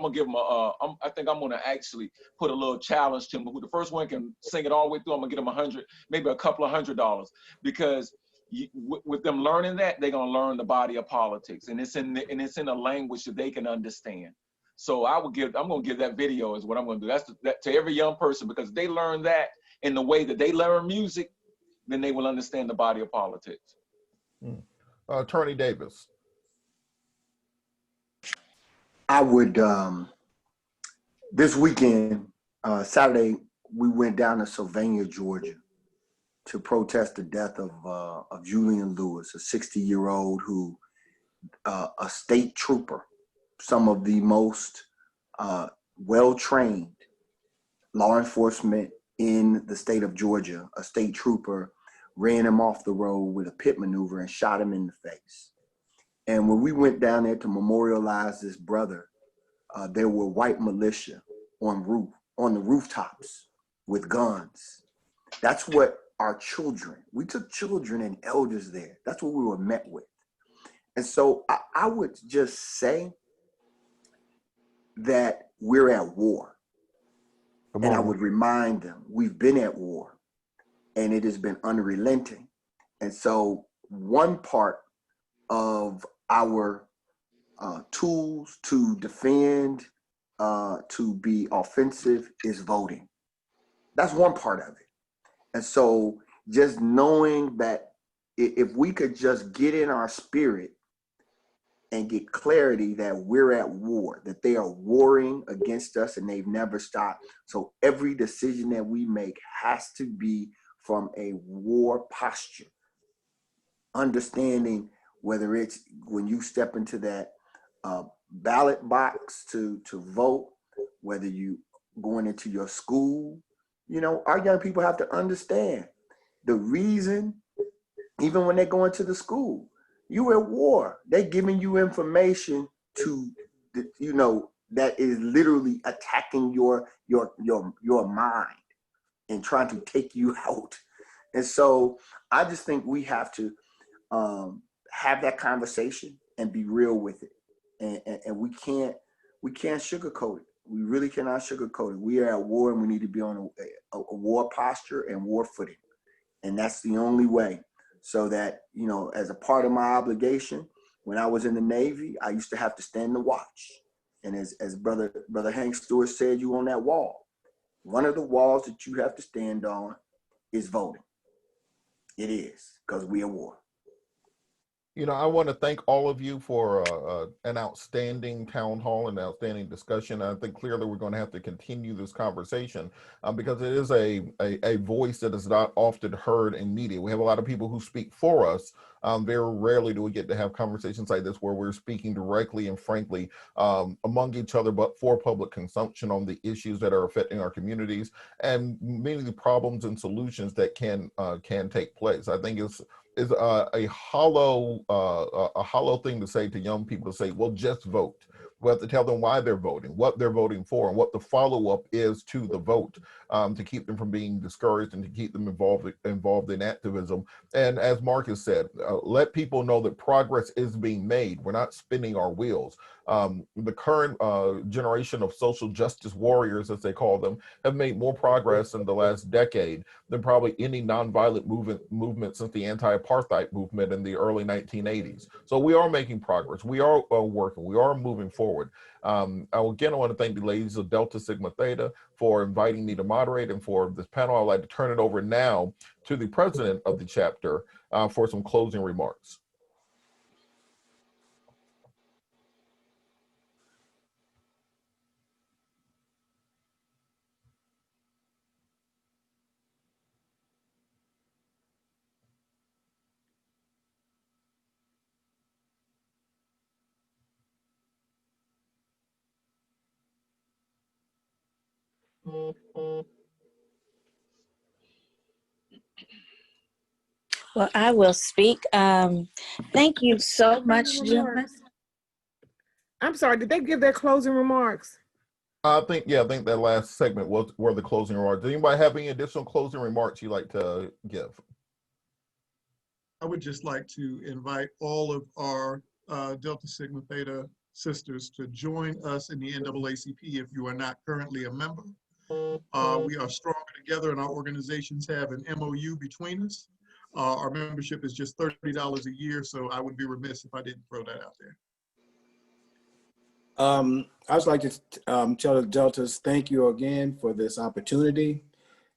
going to give them I think I'm going to actually put a little challenge to them. Who the first one can sing it all the way through, I'm going to get them 100, maybe a couple of $100. Because with them learning that, they're going to learn the body of politics. And it's in a language that they can understand. So I'm going to give that video is what I'm going to do. That's that to every young person, because they learn that in the way that they learn music, then they will understand the body of politics. Attorney Davis. I would, this weekend, Saturday, we went down to Sylvania, Georgia to protest the death of Julian Lewis, a 60-year-old who, a state trooper, some of the most well-trained law enforcement in the state of Georgia, a state trooper ran him off the road with a pit maneuver and shot him in the face. And when we went down there to memorialize this brother, there were white militia on the rooftops with guns. That's what our children, we took children and elders there. That's what we were met with. And so I would just say that we're at war. And I would remind them, we've been at war and it has been unrelenting. And so one part of our tools to defend, to be offensive is voting. That's one part of it. And so just knowing that if we could just get in our spirit and get clarity that we're at war, that they are warring against us and they've never stopped. So every decision that we make has to be from a war posture. Understanding whether it's when you step into that ballot box to vote, whether you going into your school, you know, our young people have to understand the reason, even when they go into the school, you at war. They're giving you information to, you know, that is literally attacking your mind and trying to take you out. And so I just think we have to have that conversation and be real with it. And we can't sugarcoat it. We really cannot sugarcoat it. We are at war and we need to be on a war posture and war footing. And that's the only way. So that, you know, as a part of my obligation, when I was in the Navy, I used to have to stand the watch. And as Brother Hank Stewart said, you on that wall. One of the walls that you have to stand on is voting. It is, because we are war. I want to thank all of you for an outstanding town hall and outstanding discussion. I think clearly we're going to have to continue this conversation because it is a voice that is not often heard in media. We have a lot of people who speak for us. Very rarely do we get to have conversations like this where we're speaking directly and frankly among each other, but for public consumption on the issues that are affecting our communities and many of the problems and solutions that can take place. I think it's a hollow thing to say to young people to say, well, just vote. We have to tell them why they're voting, what they're voting for, and what the follow-up is to the vote to keep them from being discouraged and to keep them involved in activism. And as Marcus said, let people know that progress is being made. We're not spinning our wheels. The current generation of social justice warriors, as they call them, have made more progress in the last decade than probably any nonviolent movement since the anti-apartheid movement in the early 1980s. So we are making progress. We are working. We are moving forward. I want to thank the ladies of Delta Sigma Theta for inviting me to moderate and for this panel. I'd like to turn it over now to the president of the chapter for some closing remarks. Well, I will speak. Thank you so much, gentlemen. I'm sorry, did they give their closing remarks? I think that last segment were the closing remarks. Does anybody have any additional closing remarks you'd like to give? I would just like to invite all of our Delta Sigma Theta sisters to join us in the NAACP if you are not currently a member. We are stronger together and our organizations have an MOU between us. Our membership is just $30 a year, so I would be remiss if I didn't throw that out there. I would like to tell the Deltas, thank you again for this opportunity.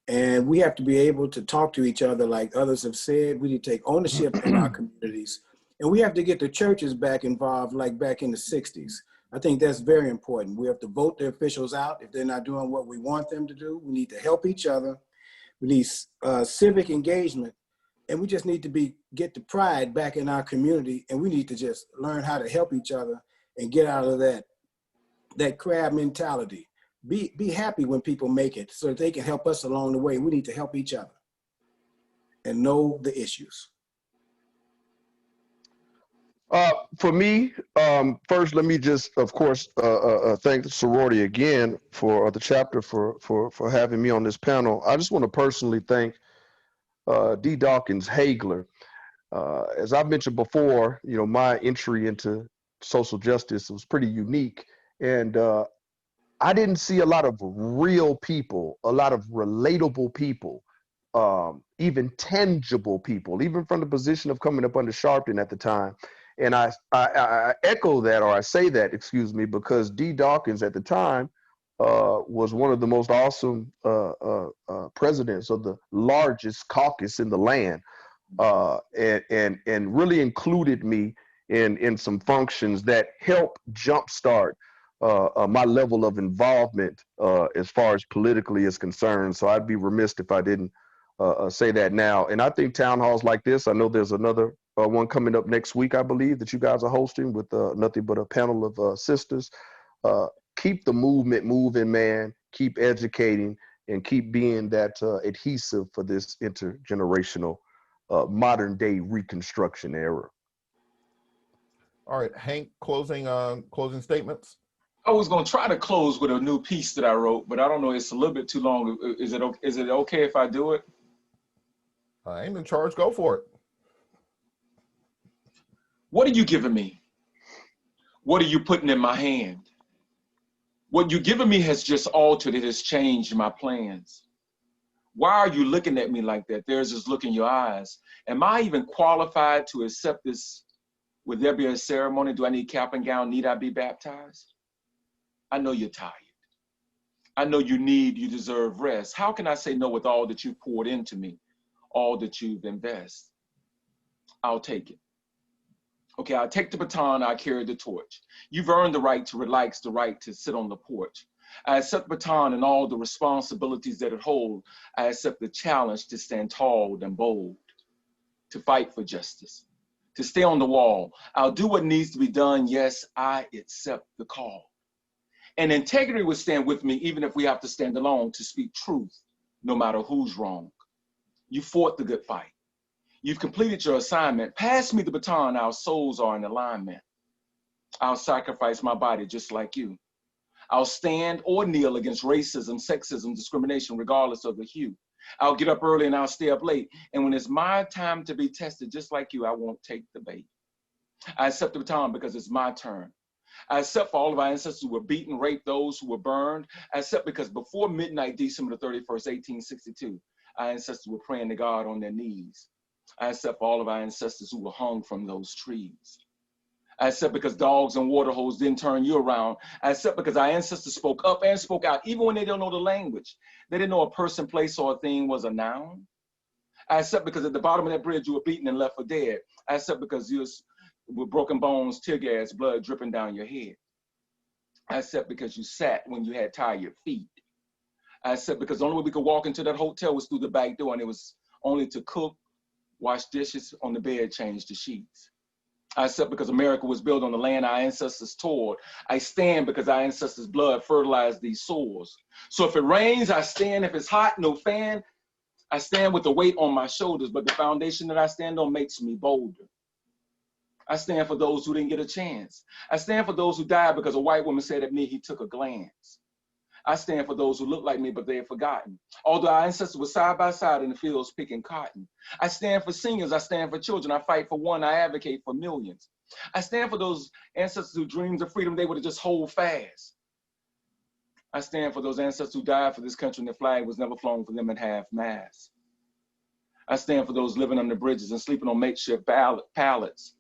And we have to be able to talk to each other like others have said. We need to take ownership in our communities. And we have to get the churches back involved like back in the 60s. I think that's very important. We have to vote the officials out if they're not doing what we want them to do. We need to help each other. We need civic engagement. And we just need to get the pride back in our community. And we need to just learn how to help each other and get out of that crab mentality. Be happy when people make it so that they can help us along the way. We need to help each other and know the issues. For me, first, let me just, of course, thank the sorority again for the chapter for having me on this panel. I just want to personally thank D. Dawkins Hagler. As I mentioned before, my entry into social justice was pretty unique. And I didn't see a lot of real people, a lot of relatable people, even tangible people, even from the position of coming up under Sharpton at the time. And I echo that, or I say that, excuse me, because D. Dawkins at the time was one of the most awesome presidents of the largest caucus in the land, and really included me in some functions that helped jumpstart my level of involvement as far as politically is concerned. So I'd be remiss if I didn't say that now. And I think town halls like this, I know there's another one coming up next week, I believe, that you guys are hosting with nothing but a panel of sisters. Keep the movement moving, man. Keep educating and keep being that adhesive for this intergenerational modern day reconstruction era. All right, Hank, closing statements. I was going to try to close with a new piece that I wrote, but I don't know, it's a little bit too long. Is it okay if I do it? I ain't in charge. Go for it. What are you giving me? What are you putting in my hand? What you're giving me has just altered, it has changed my plans. Why are you looking at me like that? There's this look in your eyes. Am I even qualified to accept this? Would there be a ceremony? Do I need cap and gown? Need I be baptized? I know you're tired. I know you deserve rest. How can I say no with all that you've poured into me, all that you've invested? I'll take it. Okay, I take the baton, I carry the torch. You've earned the right to relax, the right to sit on the porch. I accept the baton and all the responsibilities that it holds. I accept the challenge to stand tall and bold, to fight for justice, to stay on the wall. I'll do what needs to be done. Yes, I accept the call. And integrity will stand with me even if we have to stand alone to speak truth, no matter who's wrong. You fought the good fight. You've completed your assignment. Pass me the baton. Our souls are in alignment. I'll sacrifice my body just like you. I'll stand or kneel against racism, sexism, discrimination, regardless of the hue. I'll get up early and I'll stay up late. And when it's my time to be tested, just like you, I won't take the bait. I accept the baton because it's my turn. I accept for all of our ancestors who were beaten, raped, those who were burned. I accept because before midnight, December the 31st, 1862, our ancestors were praying to God on their knees. I accept for all of our ancestors who were hung from those trees. I accept because dogs and water holes didn't turn you around. I accept because our ancestors spoke up and spoke out, even when they don't know the language. They didn't know a person, place, or a thing was a noun. I accept because at the bottom of that bridge you were beaten and left for dead. I accept because you with broken bones, tear gas, blood dripping down your head. I accept because you sat when you had tired feet. I accept because the only way we could walk into that hotel was through the back door, and it was only to cook, wash dishes on the bed, change the sheets. I accept because America was built on the land our ancestors toured. I stand because our ancestors' blood fertilized these sores. So if it rains, I stand. If it's hot, no fan, I stand with the weight on my shoulders, but the foundation that I stand on makes me bolder. I stand for those who didn't get a chance. I stand for those who died because a white woman said at me, he took a glance. I stand for those who look like me, but they have forgotten. Although our ancestors were side by side in the fields picking cotton. I stand for seniors, I stand for children, I fight for one, I advocate for millions. I stand for those ancestors who dreams of freedom, they would have just hold fast. I stand for those ancestors who died for this country and the flag was never flown for them in half mast. I stand for those living under bridges and sleeping on makeshift pallets.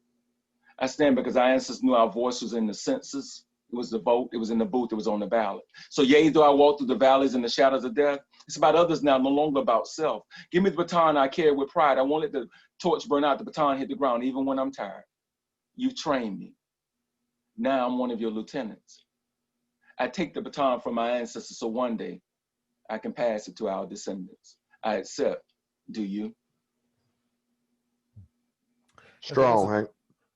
I stand because our ancestors knew our voice was in the census. It was the vote, it was in the booth, it was on the ballot. So yea, though I walk through the valleys and the shadows of death, it's about others now, no longer about self. Give me the baton I carry with pride. I won't let the torch burn out, the baton hit the ground, even when I'm tired. You've trained me. Now I'm one of your lieutenants. I take the baton from my ancestors so one day I can pass it to our descendants. I accept. Do you? Strong, Hank.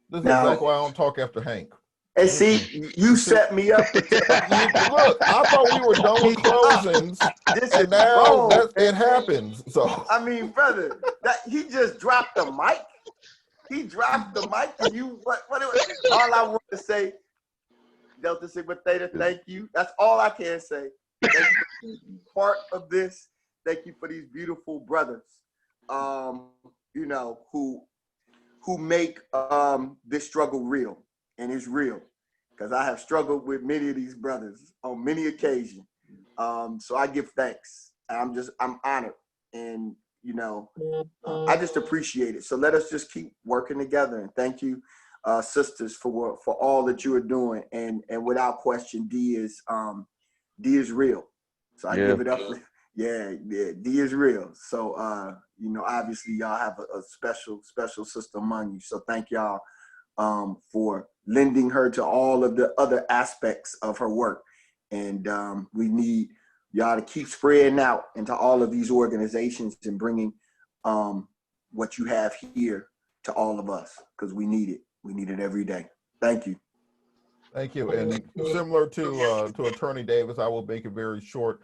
This is Now, exactly why I don't talk after Hank. and see, you set me up. Look, I thought we were done with closings, This and is now wrong. that it happens. So I mean, brother, that he just dropped the mic. He dropped the mic, and you what all I want to say, Delta Sigma Theta, thank you. That's all I can say. Thank you for being part of this. Thank you for these beautiful brothers, you know, who make this struggle real, and it's real, because I have struggled with many of these brothers on many occasions. So I give thanks. I'm honored, and you know, I just appreciate it. So let us just keep working together, and thank you, sisters, for all that you are doing. And without question, D is real. So I give it up. Yeah, D is real. So you know, obviously y'all have a special sister among you. So thank y'all for lending her to all of the other aspects of her work. And we need y'all to keep spreading out into all of these organizations and bringing what you have here to all of us, because we need it. We need it every day. Thank you. thank you. And similar to Attorney Davis, I will make it very short.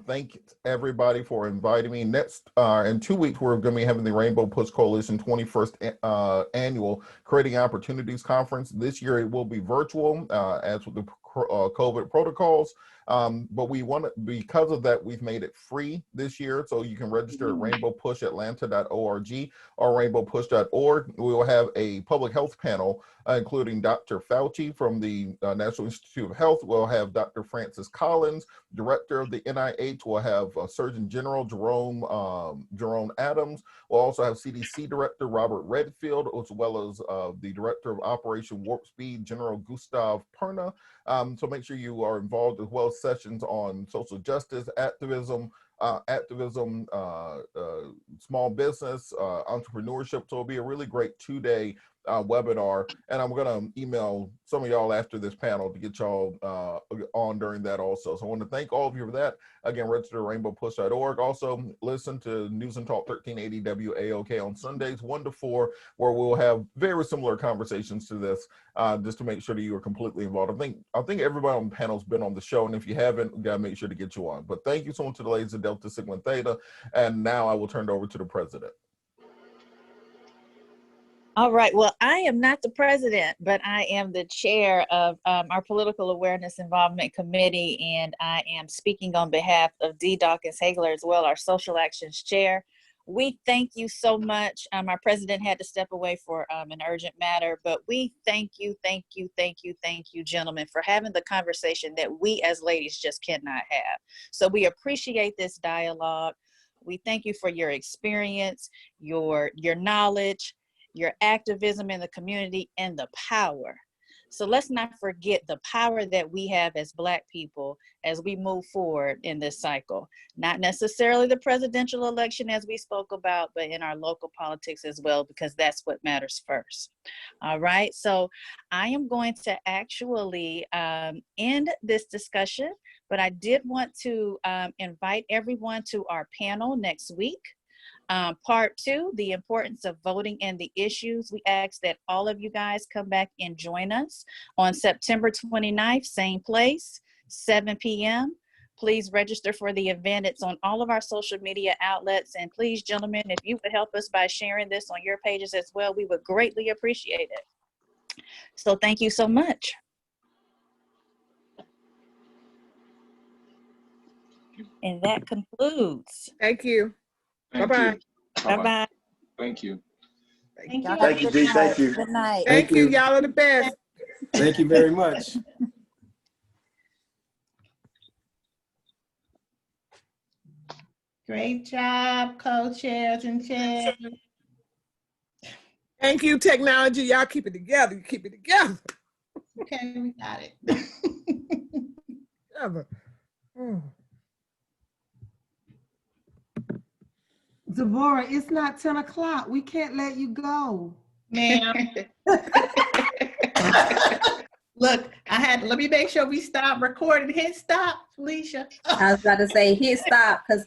Thank everybody for inviting me. Next, in 2 weeks, we're going to be having the Rainbow Push Coalition 21st annual Creating Opportunities Conference. This year, it will be virtual, as with the COVID protocols. But we want to, because of that, we've made it free this year. So you can register at rainbowpushatlanta.org or rainbowpush.org. We will have a public health panel, including Dr. Fauci from the National Institute of Health. We'll have Dr. Francis Collins, director of the NIH. We'll have Surgeon General Jerome Adams. We'll also have CDC Director Robert Redfield, as well as the Director of Operation Warp Speed, General Gustav Perna. So make sure you are involved, as well as sessions on social justice, activism, small business, entrepreneurship. So it'll be a really great 2-day webinar, and I'm going to email some of y'all after this panel to get y'all on during that also. So I want to thank all of you for that. Again, register at rainbowpush.org. Also, listen to News and Talk 1380 WAOK on Sundays 1 to 4, where we'll have very similar conversations to this, just to make sure that you are completely involved. I think everybody on the panel's been on the show, and if you haven't, we gotta make sure to get you on. But thank you so much to the ladies of Delta Sigma Theta, and now I will turn it over to the president. All right. Well, I am not the president, but I am the chair of our Political Awareness Involvement Committee, and I am speaking on behalf of D. Dawkins Hagler as well, our Social Actions Chair. We thank you so much. Our president had to step away for an urgent matter, but we thank you, gentlemen, for having the conversation that we as ladies just cannot have. So we appreciate this dialogue. We thank you for your experience, your knowledge, your activism in the community, and the power. So let's not forget the power that we have as Black people as we move forward in this cycle. Not necessarily the presidential election as we spoke about, but in our local politics as well, because that's what matters first. All right, so I am going to actually end this discussion, but I did want to invite everyone to our panel next week. Part 2, the importance of voting and the issues. We ask that all of you guys come back and join us on September 29th, same place, 7 p.m. Please register for the event. It's on all of our social media outlets. And please, gentlemen, if you would help us by sharing this on your pages as well, we would greatly appreciate it. So thank you so much. And that concludes. Thank you. Thank Bye-bye. you. Bye-bye. Thank you. Thank you. Thank you, D. Thank you. Good night. Thank you. Y'all are the best. Thank you very much. Great job, co-chairs and chairs. Thank you, technology. Y'all keep it together. You keep it together. Okay, we got it. Together. Deborah, it's not 10 o'clock. We can't let you go. Ma'am. Look, let me make sure we stop recording. Hit stop, Felicia. I was about to say hit stop because